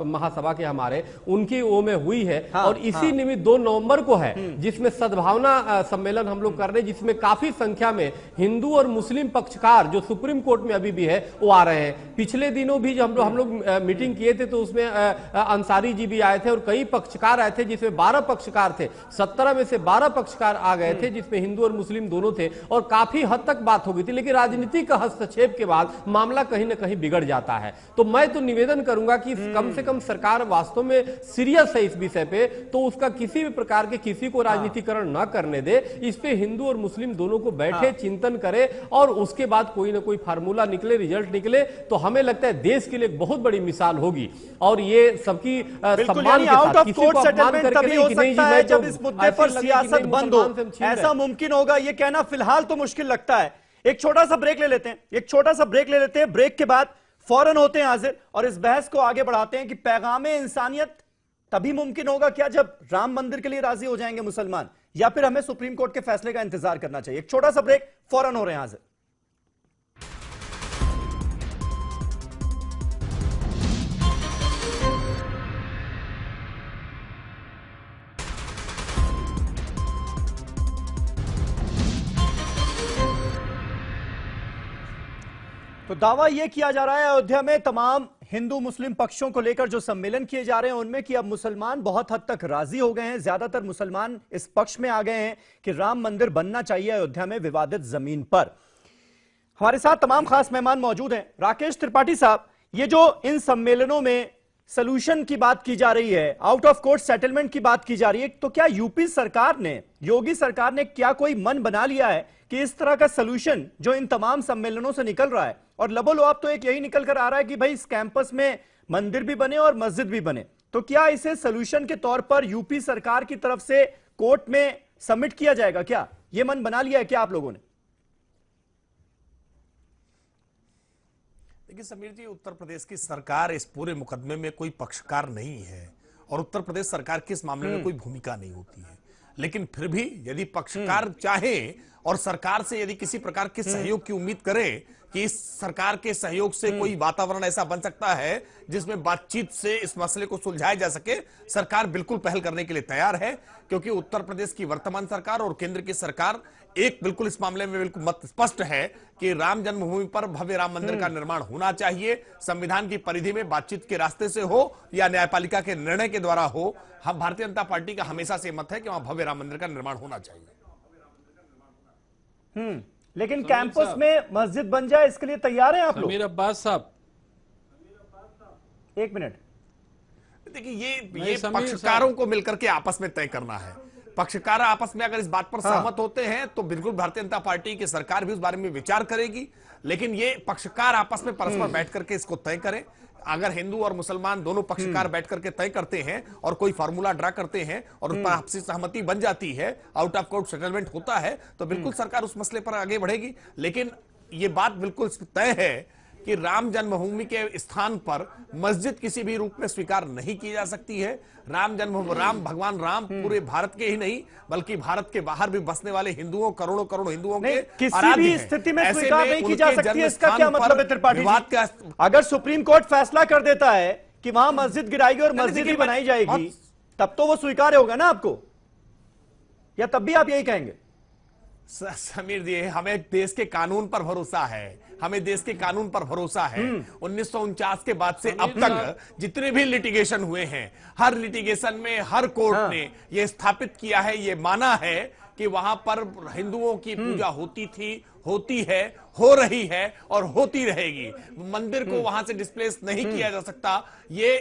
महासभा के हमारे, उनकी वो में हुई है। और इसी निमित्त 2 नवंबर को है, जिसमें सद्भावना सम्मेलन हम लोग कर रहे हैं, जिसमें काफी संख्या में हिंदू और मुस्लिम पक्षकार जो सुप्रीम कोर्ट में अभी भी है वो आ रहे हैं। पिछले दिनों भी जो हम लोग मीटिंग किए थे तो उसमें अंसारी जी भी आए थे और कई पक्षकार आए थे, जिसमें 12 पक्षकार थे। 17 में से 12 पक्षकार आ गए थे, जिसमें हिंदू और मुस्लिम दोनों थे, और काफी हद तक बात हो गई थी। लेकिन राजनीति का हस्तक्षेप के बाद मामला कहीं न कहीं बिगड़ जाता है। तो मैं तो निवेदन करूंगा कि कम से कम सरकार वास्तव में सीरियस है इस विषय पे, तो उसका किसी भी प्रकार के किसी को राजनीतिकरण न करने दे। इस पे हिंदू और मुस्लिम दोनों को बैठे चिंतन करे, और उसके बाद कोई ना कोई फार्मूला निकले, रिजल्ट निकले, तो हमें लगता है देश के लिए एक बहुत बड़ी मिसाल होगी। और ये सबकी सम्मान के साथ, किसी को अपमान करके नहीं कि नहीं जी मैं जब इस मुद्दे पर सियासत बंद हो, ऐसा मुमकिन होगा, ये कहना फिलहाल तो मुश्किल लगता है। एक छोटा सा ब्रेक ले लेते हैं, ब्रेक के बाद फौरन होते हैं हाजिर और इस बहस को आगे बढ़ाते हैं कि पैगामे इंसानियत तभी मुमकिन होगा क्या जब राम मंदिर के लिए राजी हो जाएंगे मुसलमान, या फिर हमें सुप्रीम कोर्ट के फैसले का इंतजार करना चाहिए। एक छोटा सा ब्रेक, फौरन हो रहे हैं हाजिर। तो दावा यह किया जा रहा है अयोध्या में तमाम हिंदू मुस्लिम पक्षों को लेकर जो सम्मेलन किए जा रहे हैं उनमें कि अब मुसलमान बहुत हद तक राजी हो गए हैं। ज्यादातर मुसलमान इस पक्ष में आ गए हैं कि राम मंदिर बनना चाहिए अयोध्या में विवादित जमीन पर। हमारे साथ तमाम खास मेहमान मौजूद हैं। राकेश त्रिपाठी साहब, ये जो इन सम्मेलनों में सॉल्यूशन की बात की जा रही है, आउट ऑफ कोर्ट सेटलमेंट की बात की जा रही है, तो क्या यूपी सरकार ने, योगी सरकार ने क्या कोई मन बना लिया है कि इस तरह का सॉल्यूशन जो इन तमाम सम्मेलनों से निकल रहा है, और लबोलुआब तो एक यही निकल कर आ रहा है कि भाई इस कैंपस में मंदिर भी बने और मस्जिद भी बने, तो क्या इसे सॉल्यूशन के तौर पर यूपी सरकार की तरफ से कोर्ट में सबमिट किया जाएगा? क्या यह मन बना लिया है क्या आप लोगों ने? देखिए समीर जी, उत्तर प्रदेश की सरकार इस पूरे मुकदमे में कोई पक्षकार नहीं है और उत्तर प्रदेश सरकार की इस मामले में कोई भूमिका नहीं होती है। लेकिन फिर भी यदि पक्षकार चाहे और सरकार से यदि किसी प्रकार के सहयोग की उम्मीद करे कि इस सरकार के सहयोग से कोई वातावरण ऐसा बन सकता है जिसमें बातचीत से इस मसले को सुलझाया जा सके, सरकार बिल्कुल पहल करने के लिए तैयार है। क्योंकि उत्तर प्रदेश की वर्तमान सरकार और केंद्र की सरकार एक बिल्कुल इस मामले में बिल्कुल मत स्पष्ट है कि राम जन्मभूमि पर भव्य राम मंदिर का निर्माण होना चाहिए। संविधान की परिधि में बातचीत के रास्ते से हो या न्यायपालिका के निर्णय के द्वारा हो, हम भारतीय जनता पार्टी का हमेशा से मत है कि वहां भव्य राम मंदिर का निर्माण होना चाहिए। लेकिन कैंपस में मस्जिद बन जाए, इसके लिए तैयार हैं आप लोग? समीर अब्बास साहब, एक मिनट। देखिए ये पक्षकारों को मिलकर के आपस में तय करना है। पक्षकार आपस में अगर इस बात पर सहमत होते हैं तो बिल्कुल भारतीय जनता पार्टी की सरकार भी उस बारे में विचार करेगी। लेकिन ये पक्षकार आपस में परस्पर बैठ करके इसको तय करें। अगर हिंदू और मुसलमान दोनों पक्षकार बैठ करके तय करते हैं और कोई फार्मूला ड्रा करते हैं और उस पर आपसी सहमति बन जाती है, आउट ऑफ कोर्ट सेटलमेंट होता है, तो बिल्कुल सरकार उस मसले पर आगे बढ़ेगी। लेकिन ये बात बिल्कुल तय है कि राम जन्मभूमि के स्थान पर मस्जिद किसी भी रूप में स्वीकार नहीं की जा सकती है। राम भगवान राम पूरे भारत के ही नहीं बल्कि भारत के बाहर भी बसने वाले हिंदुओं, करोड़ों करोड़ों हिंदुओं के किसी भी स्थिति में स्वीकार नहीं की जा सकती है। इसका क्या मतलब है त्रिपाठी जी? अगर सुप्रीम कोर्ट फैसला कर देता है कि वहां मस्जिद गिराएगी और मस्जिद ही बनाई जाएगी, तब तो वो स्वीकार होगा ना आपको, या तब भी आप यही कहेंगे? समीर जी, हमें देश के कानून पर भरोसा है, हमें देश के कानून पर भरोसा है। 1949 के बाद से अब तक जितने भी लिटिगेशन हुए हैं, हर लिटिगेशन में हर कोर्ट ने यह स्थापित किया है, यह माना है कि वहां पर हिंदुओं की पूजा होती थी, होती है, हो रही है और होती रहेगी। मंदिर को वहां से डिस्प्लेस नहीं किया जा सकता। ये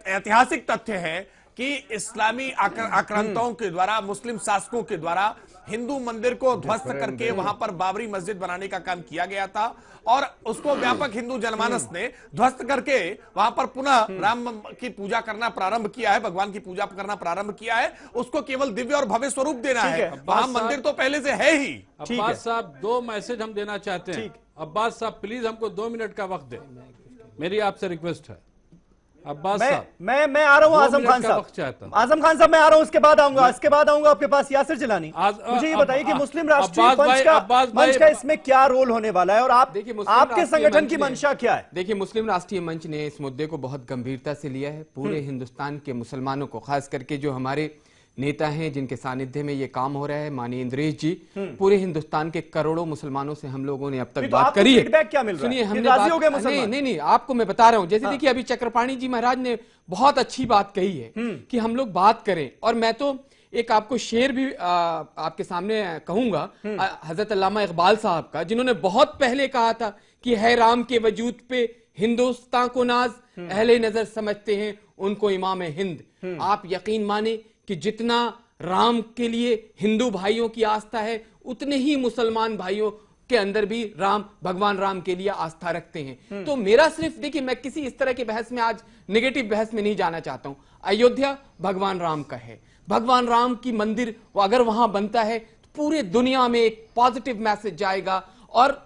ऐतिहासिक तथ्य है कि इस्लामी आक्रांताओं के द्वारा, मुस्लिम शासकों के द्वारा हिंदू मंदिर को ध्वस्त करके वहां पर बाबरी मस्जिद बनाने का काम किया गया था और उसको व्यापक हिंदू जनमानस ने ध्वस्त करके वहां पर पुनः राम की पूजा करना प्रारंभ किया है, भगवान की पूजा करना प्रारंभ किया है। उसको केवल दिव्य और भव्य स्वरूप देना है। वहां मंदिर तो पहले से है ही। अब्बास साहब, 2 मैसेज हम देना चाहते हैं। अब्बास साहब प्लीज हमको 2 मिनट का वक्त दे, मेरी आपसे रिक्वेस्ट है। अब्बास साहब, मैं आ रहा हूं। आजम खान साहब मैं आ रहा हूं, उसके बाद आऊंगा आपके पास यासिर जिलानी। मुझे ये बताइए कि मुस्लिम राष्ट्रीय मंच का इसमें क्या रोल होने वाला है और आपके संगठन की मंशा क्या है? देखिए, मुस्लिम राष्ट्रीय मंच ने इस मुद्दे को बहुत गंभीरता से लिया है। पूरे हिंदुस्तान के मुसलमानों को, खास करके जो हमारे नेता हैं जिनके सानिध्य में ये काम हो रहा है, माननीय इंद्रेश जी, पूरे हिंदुस्तान के करोड़ों मुसलमानों से हम लोगों ने अब तक बात करी है। सुनिए, हमने बात नहीं, आपको मैं बता रहा हूं। जैसे देखिए, अभी चक्रपाणी जी महाराज ने बहुत अच्छी बात कही है कि हम लोग बात करें, और मैं तो एक आपको शेर भी आपके सामने कहूंगा हजरत अल्लामा इकबाल साहब का, जिन्होंने बहुत पहले कहा था कि है राम के वजूद पे हिंदुस्तान को नाज, अहले नजर समझते हैं उनको इमाम हिंद। आप यकीन माने कि जितना राम के लिए हिंदू भाइयों की आस्था है, उतने ही मुसलमान भाइयों के अंदर भी भगवान राम के लिए आस्था रखते हैं। तो मेरा सिर्फ, देखिए, मैं किसी इस तरह की बहस में, आज नेगेटिव बहस में नहीं जाना चाहता हूं। अयोध्या भगवान राम का है, भगवान राम की मंदिर अगर वहां बनता है तो पूरे दुनिया में एक पॉजिटिव मैसेज जाएगा, और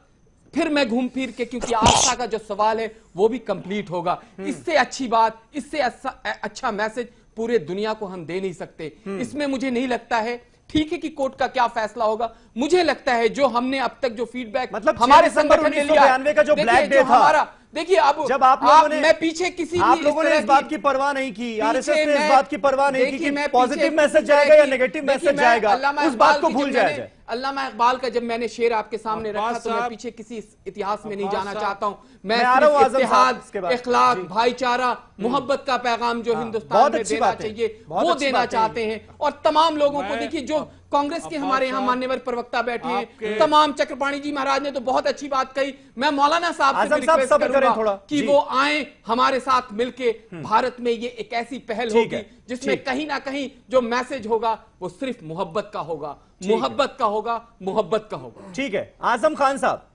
फिर मैं घूम फिर के, क्योंकि आस्था का जो सवाल है वो भी कंप्लीट होगा। इससे अच्छी बात, इससे अच्छा मैसेज पूरे दुनिया को हम दे नहीं सकते। इसमें मुझे नहीं लगता है, ठीक है कि कोर्ट का क्या फैसला होगा, मुझे लगता है जो हमने अब तक जो फीडबैक, मतलब हमारे संगठन ने लिया, का जो ब्लैक डे था, देखिए अब जब आप लोगों ने, मैं पीछे किसी आप लोगों ने इस बात की परवाह नहीं की, आरएसएस ने इस बात की परवाह नहीं की कि पॉजिटिव मैसेज जाएगा या नेगेटिव मैसेज जाएगा, उस बात को भूल जाया जाए। अल्लामा इकबाल का जब मैंने शेर आपके सामने रखा तो मैं पीछे किसी इतिहास में नहीं जाना चाहता हूं, मैं इत्तेहाद, इखलाक, भाईचारा, मोहब्बत का पैगाम जो हिंदुस्तान में देना चाहिए वो देना चाहते हैं। और तमाम लोगों को देखिए, जो कांग्रेस के हमारे यहाँ मान्यवर प्रवक्ता बैठे हैं, तमाम, चक्रपाणी जी महाराज ने तो बहुत अच्छी बात कही, मैं मौलाना साहब से रिक्वेस्ट करूंगा कि वो आए हमारे साथ मिलके, भारत में ये एक ऐसी पहल होगी जिसमें कहीं ना कहीं जो मैसेज होगा वो सिर्फ मोहब्बत का होगा, मोहब्बत का होगा, मोहब्बत का होगा। ठीक है, आजम खान साहब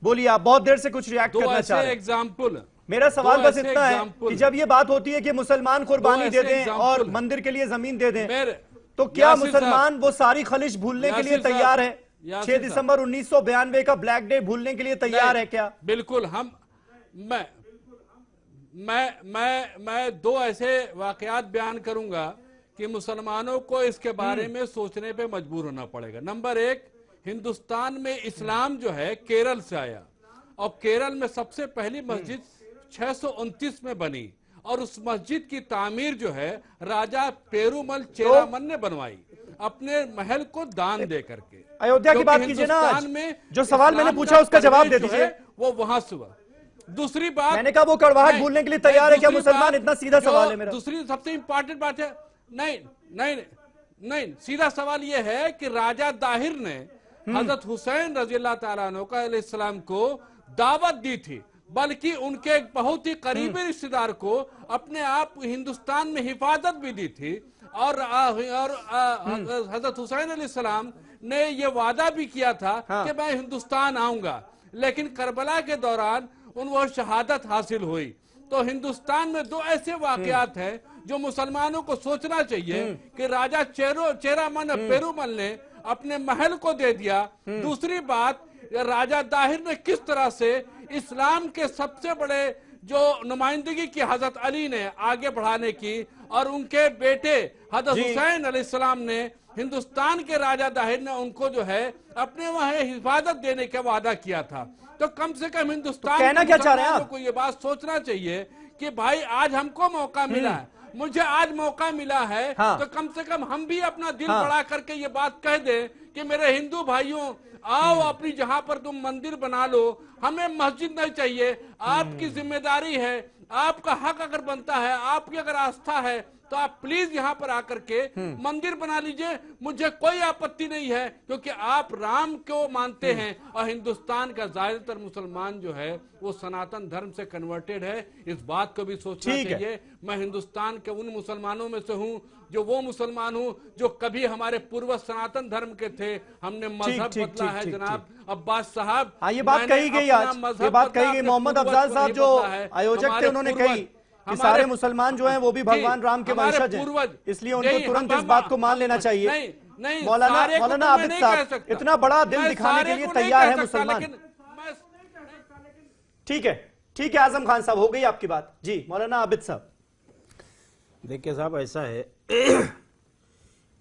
बोलिए, आप बहुत देर से कुछ रिएक्ट करना चाह रहे हैं। एग्जाम्पल, मेरा सवाल बस इतना है कि जब ये बात होती है कि मुसलमान कुर्बानी दे दें और मंदिर के लिए जमीन दे दें, तो क्या मुसलमान वो सारी खलिश भूलने के लिए तैयार है? 6 दिसंबर 1992 का ब्लैक डे भूलने के लिए तैयार है क्या? बिल्कुल। मैं दो ऐसे वाकयात बयान करूंगा कि मुसलमानों को इसके बारे में सोचने पे मजबूर होना पड़ेगा। नंबर एक, हिंदुस्तान में इस्लाम जो है केरल से आया और केरल में सबसे पहली मस्जिद 629 में बनी और उस मस्जिद की तामीर जो है राजा पेरूमल चेरामन ने बनवाई अपने महल को दान दे करके। अयोध्या की बात कीजिए ना, जो सवाल मैंने पूछा उसका जवाब दे दीजिए। वो वहां से हुआ। दूसरी बात, मैंने कहा वो कड़वाहट भूलने के लिए तैयार है क्या मुसलमान? इतना सीधा सवाल है मेरा। दूसरी सबसे इंपॉर्टेंट बात है, नहीं, सीधा सवाल यह है कि राजा दाहिर ने हजरत हुसैन रज़ियल्लाहु ताला अन्हु का अलैहिस्सलाम को दावत दी थी, बल्कि उनके एक बहुत ही करीबी रिश्तेदार को अपने आप हिंदुस्तान में हिफाजत भी दी थी और हजरत हुसैन अलैहिस्सलाम ने यह वादा भी किया था कि मैं हिंदुस्तान आऊंगा, लेकिन करबला के दौरान उनको शहादत हासिल हुई। तो हिंदुस्तान में दो ऐसे वाकयात हैं जो मुसलमानों को सोचना चाहिए कि राजा चेरामन पेरूमल ने अपने महल को दे दिया। दूसरी बात, राजा दाहिर ने किस तरह से इस्लाम के सबसे बड़े जो नुमाइंदगी की हजरत अली ने आगे बढ़ाने की और उनके बेटे हजरत हुसैन अलैहिस्सलाम ने, हिंदुस्तान के राजा दाहिर ने उनको जो है अपने वहां हिफाजत देने का वादा किया था। तो कम से कम हिंदुस्तान कहना क्या चाह रहे हैं आप? को ये बात सोचना चाहिए कि भाई आज हमको मौका मिला है, मुझे आज मौका मिला है, तो कम से कम हम भी अपना दिल बड़ा करके ये बात कह दें कि मेरे हिंदू भाइयों, आओ अपनी जहां पर तुम मंदिर बना लो, हमें मस्जिद नहीं चाहिए, आपकी जिम्मेदारी है, आपका हक अगर बनता है, आपकी अगर आस्था है तो आप प्लीज यहाँ पर आकर के मंदिर बना लीजिए, मुझे कोई आपत्ति नहीं है, क्योंकि आप राम को मानते हैं और हिंदुस्तान का ज्यादातर मुसलमान जो है वो सनातन धर्म से कन्वर्टेड है। इस बात को भी सोचना चाहिए। मैं हिंदुस्तान के उन मुसलमानों में से हूँ जो वो मुसलमान हूँ जो कभी हमारे पूर्वज सनातन धर्म के थे, हमने मजहब बदला है। जनाब अब्बास साहब, ये बात कही गई आज, ये बात कही गई। मोहम्मद अफजाल साहब जो आयोजक थे उन्होंने कही कि सारे मुसलमान जो हैं वो भी भगवान राम के वंशज हैं, इसलिए उनको तुरंत इस बात को मान लेना चाहिए। मौलाना आबिद साहब, इतना बड़ा दिल दिखाने के लिए तैयार है मुसलमान। ठीक है आजम खान साहब, हो गई आपकी बात। जी मौलाना आबिद साहब। देखिए साहब, ऐसा है,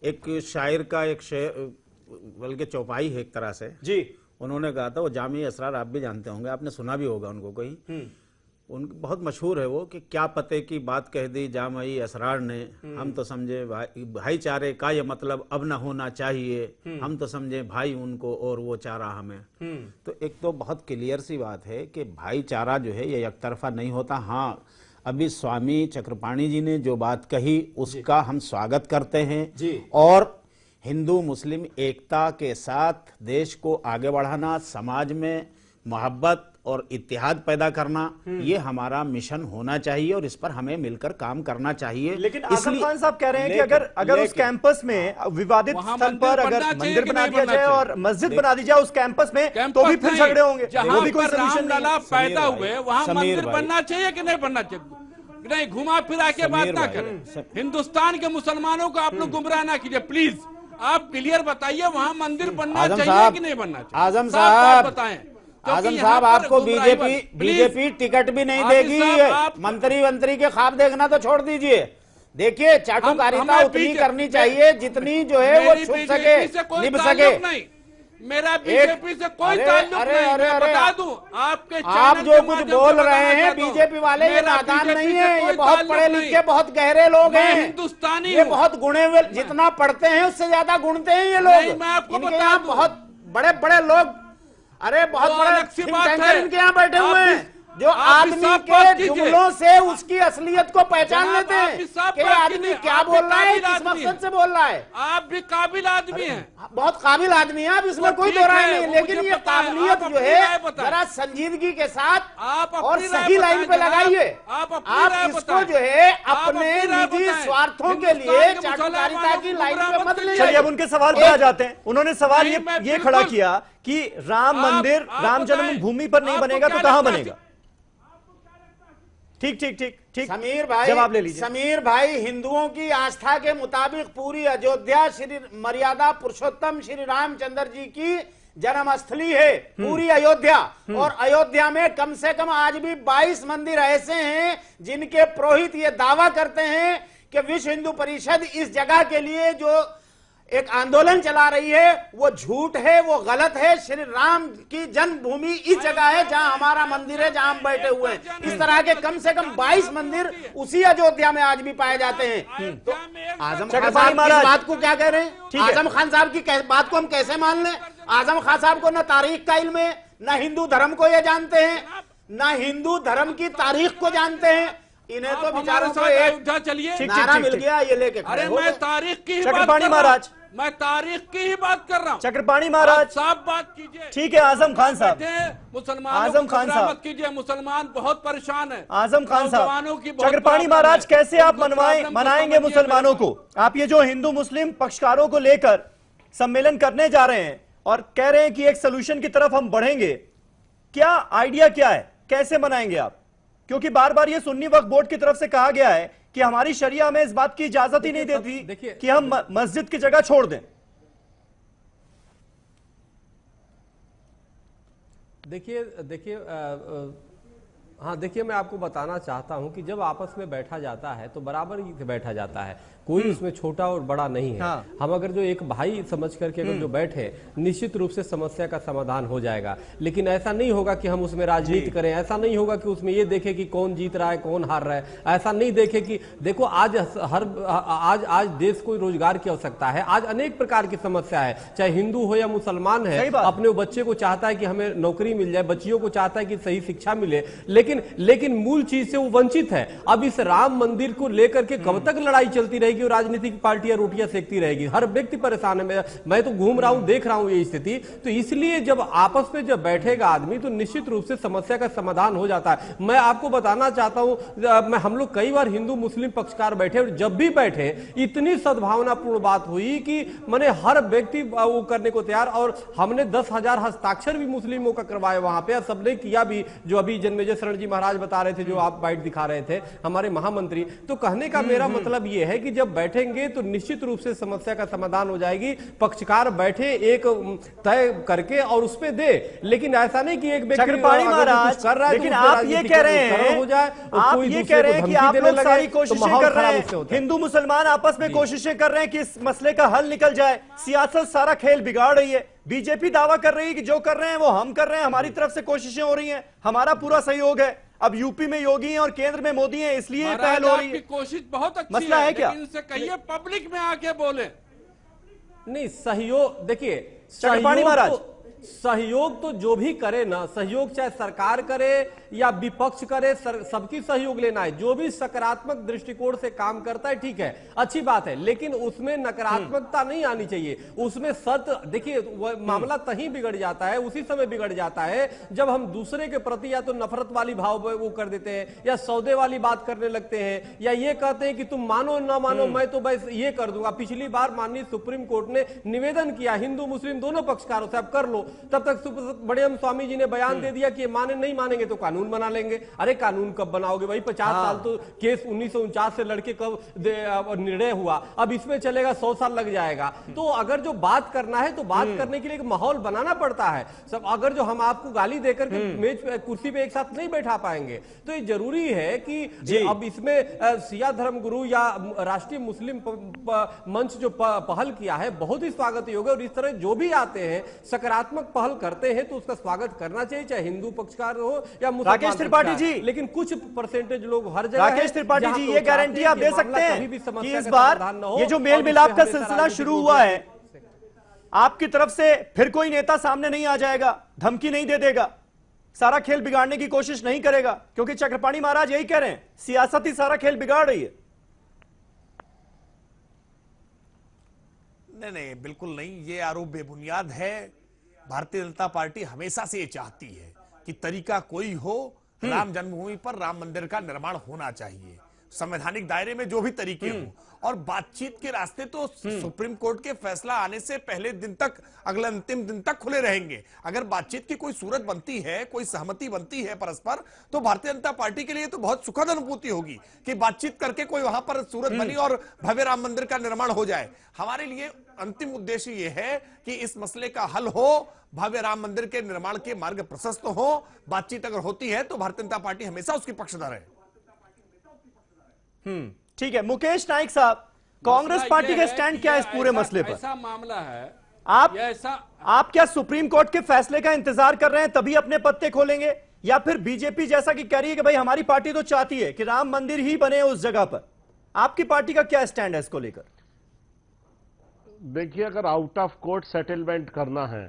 एक शायर का एक शेर, बल्कि चौपाई है एक तरह से जी, उन्होंने कहा था, वो जामी असरार आप भी जानते होंगे, आपने सुना भी होगा उनको कहीं, उन बहुत मशहूर है वो, कि क्या पते की बात कह दी जामई असरार ने, हम तो समझे भाईचारे का ये मतलब अब न होना चाहिए, हम तो समझे भाई उनको और वो चारा हमें। तो एक तो बहुत क्लियर सी बात है कि भाईचारा जो है ये एक तरफा नहीं होता। हाँ, अभी स्वामी चक्रपाणी जी ने जो बात कही उसका हम स्वागत करते हैं, और हिंदू मुस्लिम एकता के साथ देश को आगे बढ़ाना, समाज में मोहब्बत और इत्तेहाद पैदा करना, ये हमारा मिशन होना चाहिए और इस पर हमें मिलकर काम करना चाहिए। लेकिन आजम खान साहब कह रहे हैं कि अगर उस कैंपस में विवादित स्थल पर अगर मंदिर बना दिया जाए और मस्जिद बना दी जाए उस कैंपस में, तो भी फिर झगड़े होंगे, वो भी कोई सलूशन नहीं पैदा हुए, वहाँ मंदिर बनना चाहिए कि नहीं बनना चाहिए? नहीं, घुमा फिरा के बात ना करें। हिंदुस्तान के मुसलमानों को आप लोग गुमराह ना कीजिए, प्लीज आप क्लियर बताइए, वहाँ मंदिर बनना चाहिए कि नहीं बनना चाहिए? आजम साहब बताएं। आजम साहब, आपको बीजेपी टिकट भी नहीं देगी, मंत्री के ख्वाब देखना तो छोड़ दीजिए। देखिए, चाटुकारिता उतनी करनी चाहिए जितनी जो है वो छुप सके, निभ सके। मेरा बीजेपी से कोई ताल्लुक नहीं। मैं बता दूं आपके आप जो कुछ बोल रहे हैं बीजेपी वाले, ये नादान नहीं है, ये बहुत पढ़े लिखे बहुत गहरे लोग हैं, हिंदुस्तानी, ये बहुत गुणे हुए, जितना पढ़ते हैं उससे ज्यादा गुणते हैं ये लोग। मैं आपको इनके यहाँ बहुत बड़े बड़े लोग, अरे बहुत बड़े थिंक टैंकर इनके यहाँ बैठे हुए हैं जो आदमी के जुमलों से उसकी असलियत को पहचान लेते हैं कि आदमी क्या बोल रहा है, किस मकसद से बोल रहा है। आप भी काबिल आदमी हैं, बहुत काबिल आदमी हैं आप, इसमें कोई दो राय नहीं, लेकिन ये काबिलियत जो है जरा संजीदगी के साथ और सही लाइन पे लगाइए। आप इसको जो है अपने निजी स्वार्थों के लिए चाटुकारिता की लाइन पे मत ले। चलिए अब उनके सवाल पे आ जाते हैं। उन्होंने सवाल ये खड़ा किया कि राम मंदिर राम जन्मभूमि पर नहीं बनेगा तो कहां बनेगा? ठीक ठीक ठीक ठीक, समीर भाई जवाब ले लीजिए। समीर भाई, हिंदुओं की आस्था के मुताबिक पूरी अयोध्या श्री मर्यादा पुरुषोत्तम श्री रामचंद्र जी की जन्मस्थली है, पूरी अयोध्या। और अयोध्या में कम से कम आज भी 22 मंदिर ऐसे हैं जिनके पुरोहित ये दावा करते हैं कि विश्व हिंदू परिषद इस जगह के लिए जो एक आंदोलन चला रही है वो झूठ है, वो गलत है। श्री राम की जन्मभूमि इस जगह है जहां हमारा मंदिर है, जहां हम बैठे हुए हैं। इस तरह के कम से कम 22 मंदिर उसी अयोध्या में आज भी पाए जाते हैं। तो आजम खान साहब की बात को क्या कह रहे हैं? आजम खान साहब की बात को हम कैसे मान लें? आजम खान साहब को न तारीख का इल्म है, न हिंदू धर्म को ये जानते हैं, न हिंदू धर्म की तारीख को जानते हैं। इन्हें तो बेचारों को एक चलिए नारा मिल गया ये लेके। अरे मैं तारीख की चक्रपाणी महाराज, मैं तारीख की ही बात कर रहा हूँ। चक्रपाणी महाराज साफ बात कीजिए। ठीक है आजम खान साहब, आजम खान साहब मत कीजिए, मुसलमान बहुत परेशान है। आजम खान साहब, चक्रपाणी महाराज कैसे आप मनाएंगे मुसलमानों को? आप ये जो हिंदू मुस्लिम पक्षकारों को लेकर सम्मेलन करने जा रहे हैं और कह रहे हैं कि एक सोल्यूशन की तरफ हम बढ़ेंगे, क्या आइडिया क्या है, कैसे मनाएंगे आप? क्योंकि बार बार ये सुन्नी वक्फ बोर्ड की तरफ से कहा गया है कि हमारी शरिया में इस बात की इजाजत ही नहीं देती कि हम मस्जिद की जगह छोड़ दें। देखिए हाँ देखिए, मैं आपको बताना चाहता हूं कि जब आपस में बैठा जाता है तो बराबर ही बैठा जाता है, कोई उसमें छोटा और बड़ा नहीं है। हाँ। हम अगर जो एक भाई समझ करके अगर जो बैठे, निश्चित रूप से समस्या का समाधान हो जाएगा। लेकिन ऐसा नहीं होगा कि हम उसमें राजनीति करें, ऐसा नहीं होगा कि उसमें ये देखें कि कौन जीत रहा है कौन हार रहा है, ऐसा नहीं देखें कि देखो आज देश को रोजगार की आवश्यकता है, आज अनेक प्रकार की समस्या है, चाहे हिंदू हो या मुसलमान है, अपने बच्चे को चाहता है कि हमें नौकरी मिल जाए, बच्चियों को चाहता है कि सही शिक्षा मिले, लेकिन मूल चीज से वो वंचित है। अब इस राम मंदिर को लेकर के कब तक लड़ाई चलती रहेगी और राजनीतिक पार्टियां रोटियां सेकती रहेगी? हर व्यक्ति परेशान है। मैं तो घूम रहा हूं, देख रहा हूं ये स्थिति। तो इसलिए जब आपस में जब बैठेगा आदमी तो निश्चित रूप से समस्या का समाधान हो जाता है। मैं आपको बताना चाहता हूं, हम लोग कई बार हिंदू मुस्लिम पक्षकार बैठे और जब भी बैठे इतनी सद्भावनापूर्ण बात हुई कि मैंने हर व्यक्ति वो करने को तैयार, और हमने 10,000 हस्ताक्षर भी मुस्लिमों का करवाए वहां पे, सबने किया भी। जो अभी जन्मेजय शरण जी महाराज बता रहे थे, जो आप बाइट दिखा रहे थे, हमारे महामंत्री। तो कहने का मेरा मतलब यह है कि जब बैठेंगे तो निश्चित रूप से समस्या का समाधान हो जाएगी। पक्षकार बैठे एक तय करके और उस पे दे, लेकिन ऐसा नहीं कि एक व्यक्ति चक्रपाणी महाराज कर रहा है, लेकिन आप ये कह रहे हैं, हो जाए, आप ये कह रहे हैं कि आप लोग सारी कोशिशें कर रहे हैं, हिंदू मुसलमान आपस में कोशिशें कर रहे हैं कि इस मसले का हल निकल जाए, सियासत सारा खेल बिगाड़ रही है। बीजेपी दावा कर रही है कि जो कर रहे हैं वो हम कर रहे हैं, हमारी तरफ से कोशिशें हो रही हैं, हमारा पूरा सहयोग है। अब यूपी में योगी हैं और केंद्र में मोदी हैं, इसलिए पहल हो रही है। कोशिश बहुत अच्छी मसला है क्या? इनसे कहिए पब्लिक में आके बोले। नहीं, सहयोग देखिए, चक्रपाणी महाराज सहयोग तो जो भी करे ना, सहयोग चाहे सरकार करे या विपक्ष करे, सबकी सहयोग लेना है। जो भी सकारात्मक दृष्टिकोण से काम करता है ठीक है, अच्छी बात है, लेकिन उसमें नकारात्मकता नहीं आनी चाहिए। उसमें देखिए मामला तहीं बिगड़ जाता है, उसी समय बिगड़ जाता है जब हम दूसरे के प्रति या तो नफरत वाली भाव वो कर देते हैं, या सौदे वाली बात करने लगते हैं, या ये कहते हैं कि तुम मानो ना मानो मैं तो बस ये कर दूंगा। पिछली बार माननीय सुप्रीम कोर्ट ने निवेदन किया हिंदू मुस्लिम दोनों पक्षकारों से, अब कर लो। तब तक सुब्रमण्यम स्वामी जी ने बयान दे दिया कि माने नहीं मानेंगे तो कानून कानून बना लेंगे। अरे कानून कब बनाओगे भाई? 50 साल तो केस 1949 से लड़के कब निर्णय हुआ, अब इसमें चलेगा 100 साल लग जाएगा। तो अगर जो बात करना है तो बात करने के लिए एक माहौल बनाना पड़ता है सब। अगर जो हम आपको गाली देकर के मेज कुर्सी पे एक साथ नहीं बैठा पाएंगे तो ये जरूरी है कि अब इसमें सिया धर्म गुरु या राष्ट्रीय मुस्लिम मंच जो पहल किया है बहुत ही स्वागत योग्य, और इस तरह जो भी आते हैं सकारात्मक पहल करते हैं तो उसका स्वागत करना चाहिए, चाहे हिंदू पक्षकार हो या मुसलमान। राकेश त्रिपाठी जी, लेकिन कुछ परसेंटेज लोग हर जगह राकेश त्रिपाठी जी, ये गारंटी आप दे सकते हैं कि इस बार ये जो मेल मिलाप का सिलसिला शुरू हुआ है आपकी तरफ से फिर कोई नेता सामने नहीं आ जाएगा, धमकी नहीं दे देगा, सारा खेल बिगाड़ने की कोशिश नहीं करेगा? क्योंकि चक्रपाणी महाराज यही कह रहे हैं सियासत ही सारा खेल बिगाड़ रही है। नहीं, बिल्कुल नहीं, ये आरोप बेबुनियाद है। भारतीय जनता पार्टी हमेशा से ये चाहती है कि तरीका कोई हो, राम जन्मभूमि पर राम मंदिर का निर्माण होना चाहिए, संवैधानिक दायरे में जो भी तरीके हों, और बातचीत के रास्ते तो सुप्रीम कोर्ट के फैसला आने से पहले दिन तक, अगले अंतिम दिन तक खुले रहेंगे। अगर बातचीत की कोई सूरत बनती है, कोई सहमति बनती है परस्पर, तो भारतीय जनता पार्टी के लिए तो बहुत सुखद अनुभूति होगी कि बातचीत करके कोई वहां पर सूरत बनी और भव्य राम मंदिर का निर्माण हो जाए। हमारे लिए अंतिम उद्देश्य यह है कि इस मसले का हल हो, भव्य राम मंदिर के निर्माण के मार्ग प्रशस्त हो। बातचीत अगर होती है तो भारतीय जनता पार्टी हमेशा उसकी पक्षधर है। ठीक है, मुकेश नाइक साहब, कांग्रेस पार्टी का स्टैंड क्या है इस पूरे मसले पर? ऐसा मामला है, आप क्या सुप्रीम कोर्ट के फैसले का इंतजार कर रहे हैं तभी अपने पत्ते खोलेंगे, या फिर बीजेपी जैसा कि कह रही है कि भाई हमारी पार्टी तो चाहती है कि राम मंदिर ही बने उस जगह पर? आपकी पार्टी का क्या स्टैंड है इसको लेकर? देखिए, अगर आउट ऑफ कोर्ट सेटलमेंट करना है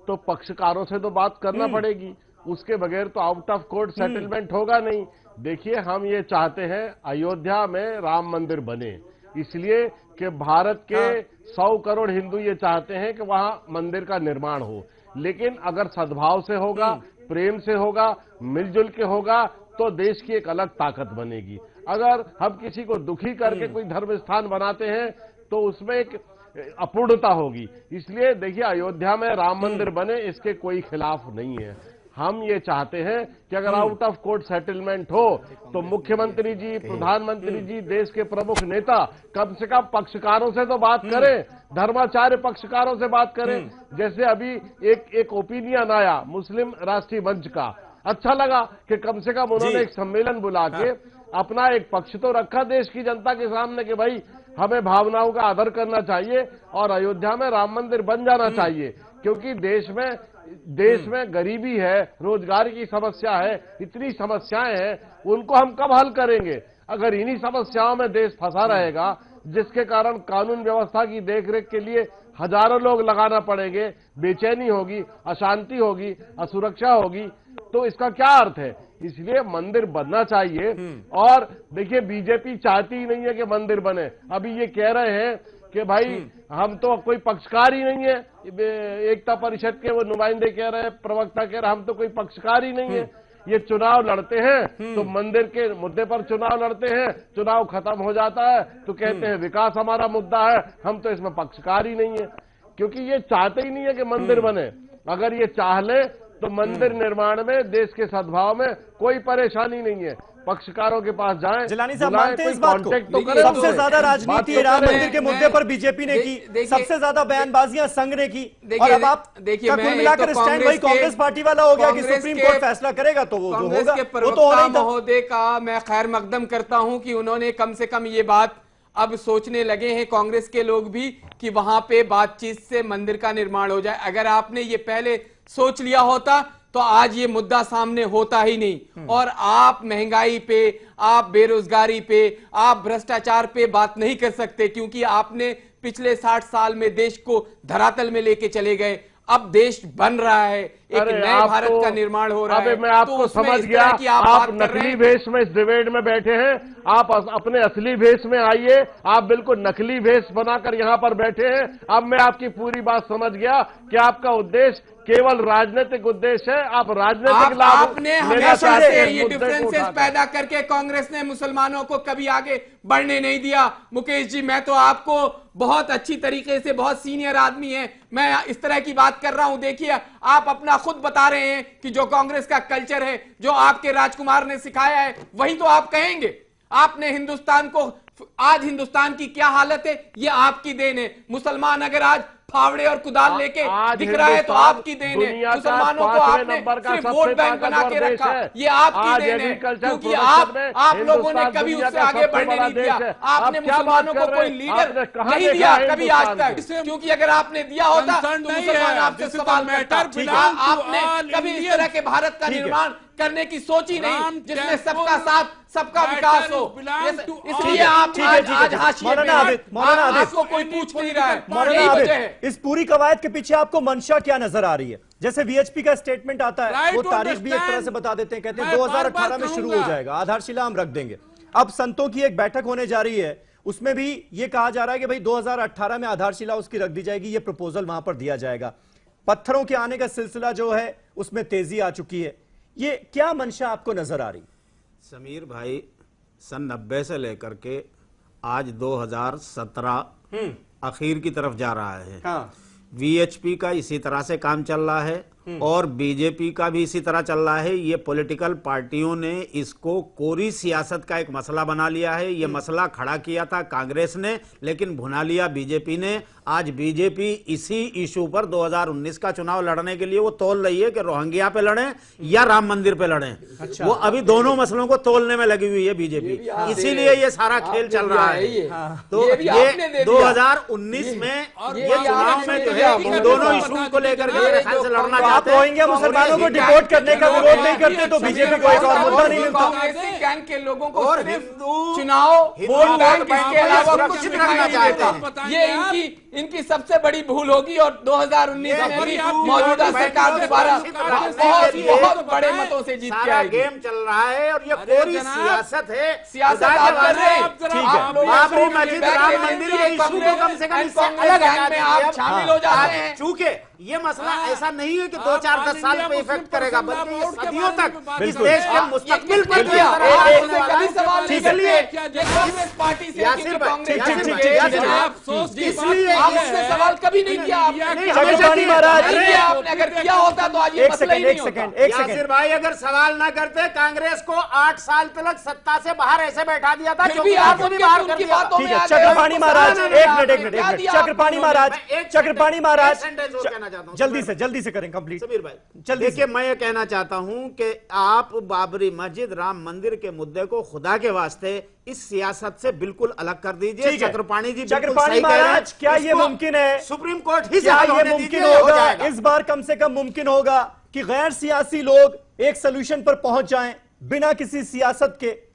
तो पक्षकारों से तो बात करना पड़ेगी, उसके बगैर तो आउट ऑफ कोर्ट सेटलमेंट होगा नहीं। देखिए, हम ये चाहते हैं अयोध्या में राम मंदिर बने, इसलिए कि भारत के 100 करोड़ हिंदू ये चाहते हैं कि वहां मंदिर का निर्माण हो। लेकिन अगर सद्भाव से होगा, प्रेम से होगा, मिलजुल के होगा, तो देश की एक अलग ताकत बनेगी। अगर हम किसी को दुखी करके कोई धर्म स्थान बनाते हैं तो उसमें एक अपूर्णता होगी। इसलिए देखिए, अयोध्या में राम मंदिर बने, इसके कोई खिलाफ नहीं है। हम ये चाहते हैं कि अगर आउट ऑफ कोर्ट सेटलमेंट हो तो मुख्यमंत्री जी, प्रधानमंत्री जी, देश के प्रमुख नेता कम से कम पक्षकारों से तो बात करें, धर्माचार्य पक्षकारों से बात करें। जैसे अभी एक ओपिनियन आया मुस्लिम राष्ट्रीय मंच का, अच्छा लगा कि कम से कम उन्होंने एक सम्मेलन बुला के अपना एक पक्ष तो रखा देश की जनता के सामने कि भाई हमें भावनाओं का आदर करना चाहिए और अयोध्या में राम मंदिर बन जाना चाहिए, क्योंकि देश में गरीबी है, रोजगार की समस्या है, इतनी समस्याएं हैं, उनको हम कब हल करेंगे? अगर इन्हीं समस्याओं में देश फंसा रहेगा, जिसके कारण कानून व्यवस्था की देखरेख के लिए हजारों लोग लगाना पड़ेंगे, बेचैनी होगी, अशांति होगी, असुरक्षा होगी, तो इसका क्या अर्थ है? इसलिए मंदिर बनना चाहिए। और देखिए, बीजेपी चाहती ही नहीं है कि मंदिर बने। अभी ये कह रहे हैं कि भाई हम तो कोई पक्षकार ही नहीं है, एकता परिषद के वो नुमाइंदे कह रहे हैं, प्रवक्ता कह रहे हैं हम तो कोई पक्षकार ही नहीं है। ये चुनाव लड़ते हैं तो मंदिर के मुद्दे पर चुनाव लड़ते हैं, चुनाव खत्म हो जाता है तो कहते हैं विकास हमारा मुद्दा है, हम तो इसमें पक्षकार ही नहीं है, क्योंकि ये चाहते ही नहीं है कि मंदिर बने। अगर ये चाह ले तो मंदिर निर्माण में, देश के सद्भाव में कोई परेशानी नहीं है। पक्षकारों के पास जाएं, जिलानी साहब मानते हैं इस बात को? सबसे ज्यादा राजनीति राम मंदिर के मुद्दे पर बीजेपी ने की, सबसे ज्यादा बयानबाजियां संघ ने की, और अब आप कुल मिलाकर स्टैंड वही कांग्रेस पार्टी वाला हो गया कि सुप्रीम कोर्ट फैसला करेगा तो वो जो होगा वो तो होना ही था। महोदय का मैं खैर मकदम करता हूं कि उन्होंने कम से कम ये बात अब सोचने लगे हैं कांग्रेस के लोग भी कि वहां पे बातचीत से मंदिर का निर्माण हो जाए। अगर आपने ये पहले सोच लिया होता तो आज ये मुद्दा सामने होता ही नहीं। और आप महंगाई पे, आप बेरोजगारी पे, आप भ्रष्टाचार पे बात नहीं कर सकते, क्योंकि आपने पिछले 60 साल में देश को धरातल में लेके चले गए। अब देश बन रहा है, एक नए भारत का निर्माण हो रहा है। मैं आपको तो समझ गया, आप नकली भेष में इस डिबेट में बैठे हैं, आप अपने असली भेष में आइए। आप बिल्कुल नकली भेष बनाकर यहाँ पर बैठे हैं। अब मैं आपकी पूरी बात समझ गया कि आपका उद्देश्य केवल राजनीतिक उद्देश्य है। आप राजनीतिक लाभ आपने हमेशा से ये डिफरेंसेस पैदा करके कांग्रेस ने मुसलमानों को कभी आगे बढ़ने नहीं दिया। मुकेश जी, मैं तो आपको बहुत अच्छी तरीके से, बहुत सीनियर आदमी है, मैं इस तरह की बात कर रहा हूं। देखिए, आप अपना आप खुद बता रहे हैं कि जो कांग्रेस का कल्चर है, जो आपके राजकुमार ने सिखाया है, वही तो आप कहेंगे। आपने हिंदुस्तान को, आज हिंदुस्तान की क्या हालत है ये आपकी देन है। मुसलमान अगर आज फावड़े और कुदाल लेके दिख रहा है तो आपकी देन है। मुसलमानों को आपने सिर्फ वोट बैंक बना के रखा, ये आपकी देन है, क्योंकि आप लोगों ने कभी उससे आगे बढ़ने नहीं दिया। आपने मुसलमानों को कोई लीडर नहीं दिया कभी आज तक, क्योंकि अगर आपने दिया होता तो मुसलमान आपसे सवाल करता। आपने कभी इस तरह के भारत का निर्माण करने की सोची नहीं जिसमें सबका साथ, सबका विकास हो। इसलिए आप आज हाशिए पे हैं, आपको कोई पूछ नहीं रहा है। यही वजह है। इस पूरी कवायद के पीछे आपको मंशा क्या नजर आ रही है? जैसे वीएचपी का स्टेटमेंट आता है, वो तारीख भी एक तरह से बता देते हैं, कहते हैं 2018 में शुरू हो जाएगा, आधारशिला हम रख देंगे। अब संतों की एक बैठक होने जा रही है, उसमें भी ये कहा जा रहा है कि भाई 2018 में आधारशिला उसकी रख दी जाएगी, ये प्रपोजल वहां पर दिया जाएगा। पत्थरों के आने का सिलसिला जो है उसमें तेजी आ चुकी है। ये क्या मंशा आपको नजर आ रही? समीर भाई, सन 90 से लेकर के आज 2017 आखिर की तरफ जा रहा है। हाँ। वीएचपी का इसी तरह से काम चल रहा है और बीजेपी का भी इसी तरह चल रहा है। ये पॉलिटिकल पार्टियों ने इसको कोरी सियासत का एक मसला बना लिया है। ये मसला खड़ा किया था कांग्रेस ने, लेकिन भुना लिया बीजेपी ने। आज बीजेपी इसी इशू पर 2019 का चुनाव लड़ने के लिए वो तोल रही है कि रोहिंग्या पे लड़ें या राम मंदिर पे लड़ें। अच्छा। वो अभी दोनों मसलों को तोलने में लगी हुई है बीजेपी, इसीलिए ये सारा खेल चल रहा है। तो ये 2019 में ये चुनाव में जो है इन दोनों इशू को लेकर के मेरे ख्याल से लड़ना आप रोहिंग्या मुसलमानों को डिपोर्ट करने का विरोध नहीं करते तो बीजेपी को एक और मुद्दा नहीं मिलता। गैंग के लोगों को चुनाव वोट बैंक के अलावा कुछ नहीं चाहते। ये इनकी सबसे बड़ी भूल होगी और 2019 में भी मौजूदा सरकार दोबारा बहुत बड़े मतों से जीत के आएगी। गेम चल रहा है और ये पूरी सियासत है। सियासत आप कर रहे हैं। बाबरी मस्जिद, राम मंदिर के इशू को कम से कम इससे अलग में आप शामिल हो जाते हैं। चूंकि ये मसला ऐसा नहीं है कि 2-4-10 साल पे इफेक्ट करेगा, बल्कि ये सदियों तक इस देश के मुस्तकबिल पर सवाल कभी नहीं किया आपने। अगर किया होता तो आज ये मसला ही नहीं होता। यासिर भाई, अगर सवाल ना करते कांग्रेस को 8 साल तक सत्ता से बाहर ऐसे बैठा दिया था। चक्रपाणी महाराज, एक मिनट, चक्रपाणी महाराज जल्दी से करें कंप्लीट। समीर भाई, देखिए, मैं ये कहना चाहता हूं कि आप बाबरी मस्जिद, राम मंदिर के मुद्दे को खुदा के वास्ते इस सियासत से बिल्कुल अलग कर दीजिए। चक्रपाणी जी, चक्रपाणी महाराज, क्या ये मुमकिन है सुप्रीम कोर्ट ही क्या ये मुमकिन होगा, इस बार कम से कम मुमकिन होगा कि गैर सियासी लोग एक सोल्यूशन पर पहुंच जाएं बिना किसी सियासत के?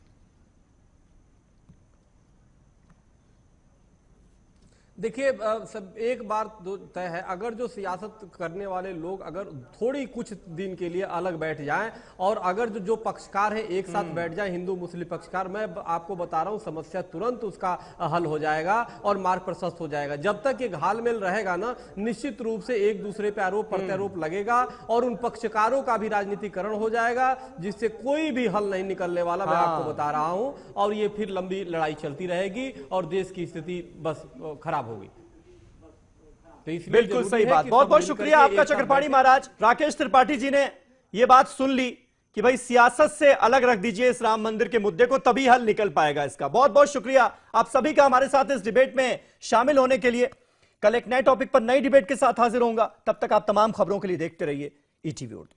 देखिए, सब एक बार तय है, अगर जो सियासत करने वाले लोग अगर थोड़ी कुछ दिन के लिए अलग बैठ जाएं और अगर जो पक्षकार है एक साथ बैठ जाएं, हिंदू मुस्लिम पक्षकार, मैं आपको बता रहा हूं समस्या तुरंत उसका हल हो जाएगा और मार्ग प्रशस्त हो जाएगा। जब तक ये घालमेल रहेगा ना, निश्चित रूप से एक दूसरे पे आरोप प्रत्यारोप लगेगा और उन पक्षकारों का भी राजनीतिकरण हो जाएगा, जिससे कोई भी हल नहीं निकलने वाला। मैं आपको बता रहा हूं, और ये फिर लंबी लड़ाई चलती रहेगी और देश की स्थिति बस खराब होगी। तो बिल्कुल सही बात, बहुत बहुत शुक्रिया आपका चक्रपाणी महाराज। राकेश त्रिपाठी जी ने यह बात सुन ली कि भाई सियासत से अलग रख दीजिए इस राम मंदिर के मुद्दे को, तभी हल निकल पाएगा इसका। बहुत बहुत शुक्रिया आप सभी का हमारे साथ इस डिबेट में शामिल होने के लिए। कल एक नए टॉपिक पर नई डिबेट के साथ हाजिर होऊंगा, तब तक आप तमाम खबरों के लिए देखते रहिए ईटीवी उर्दू।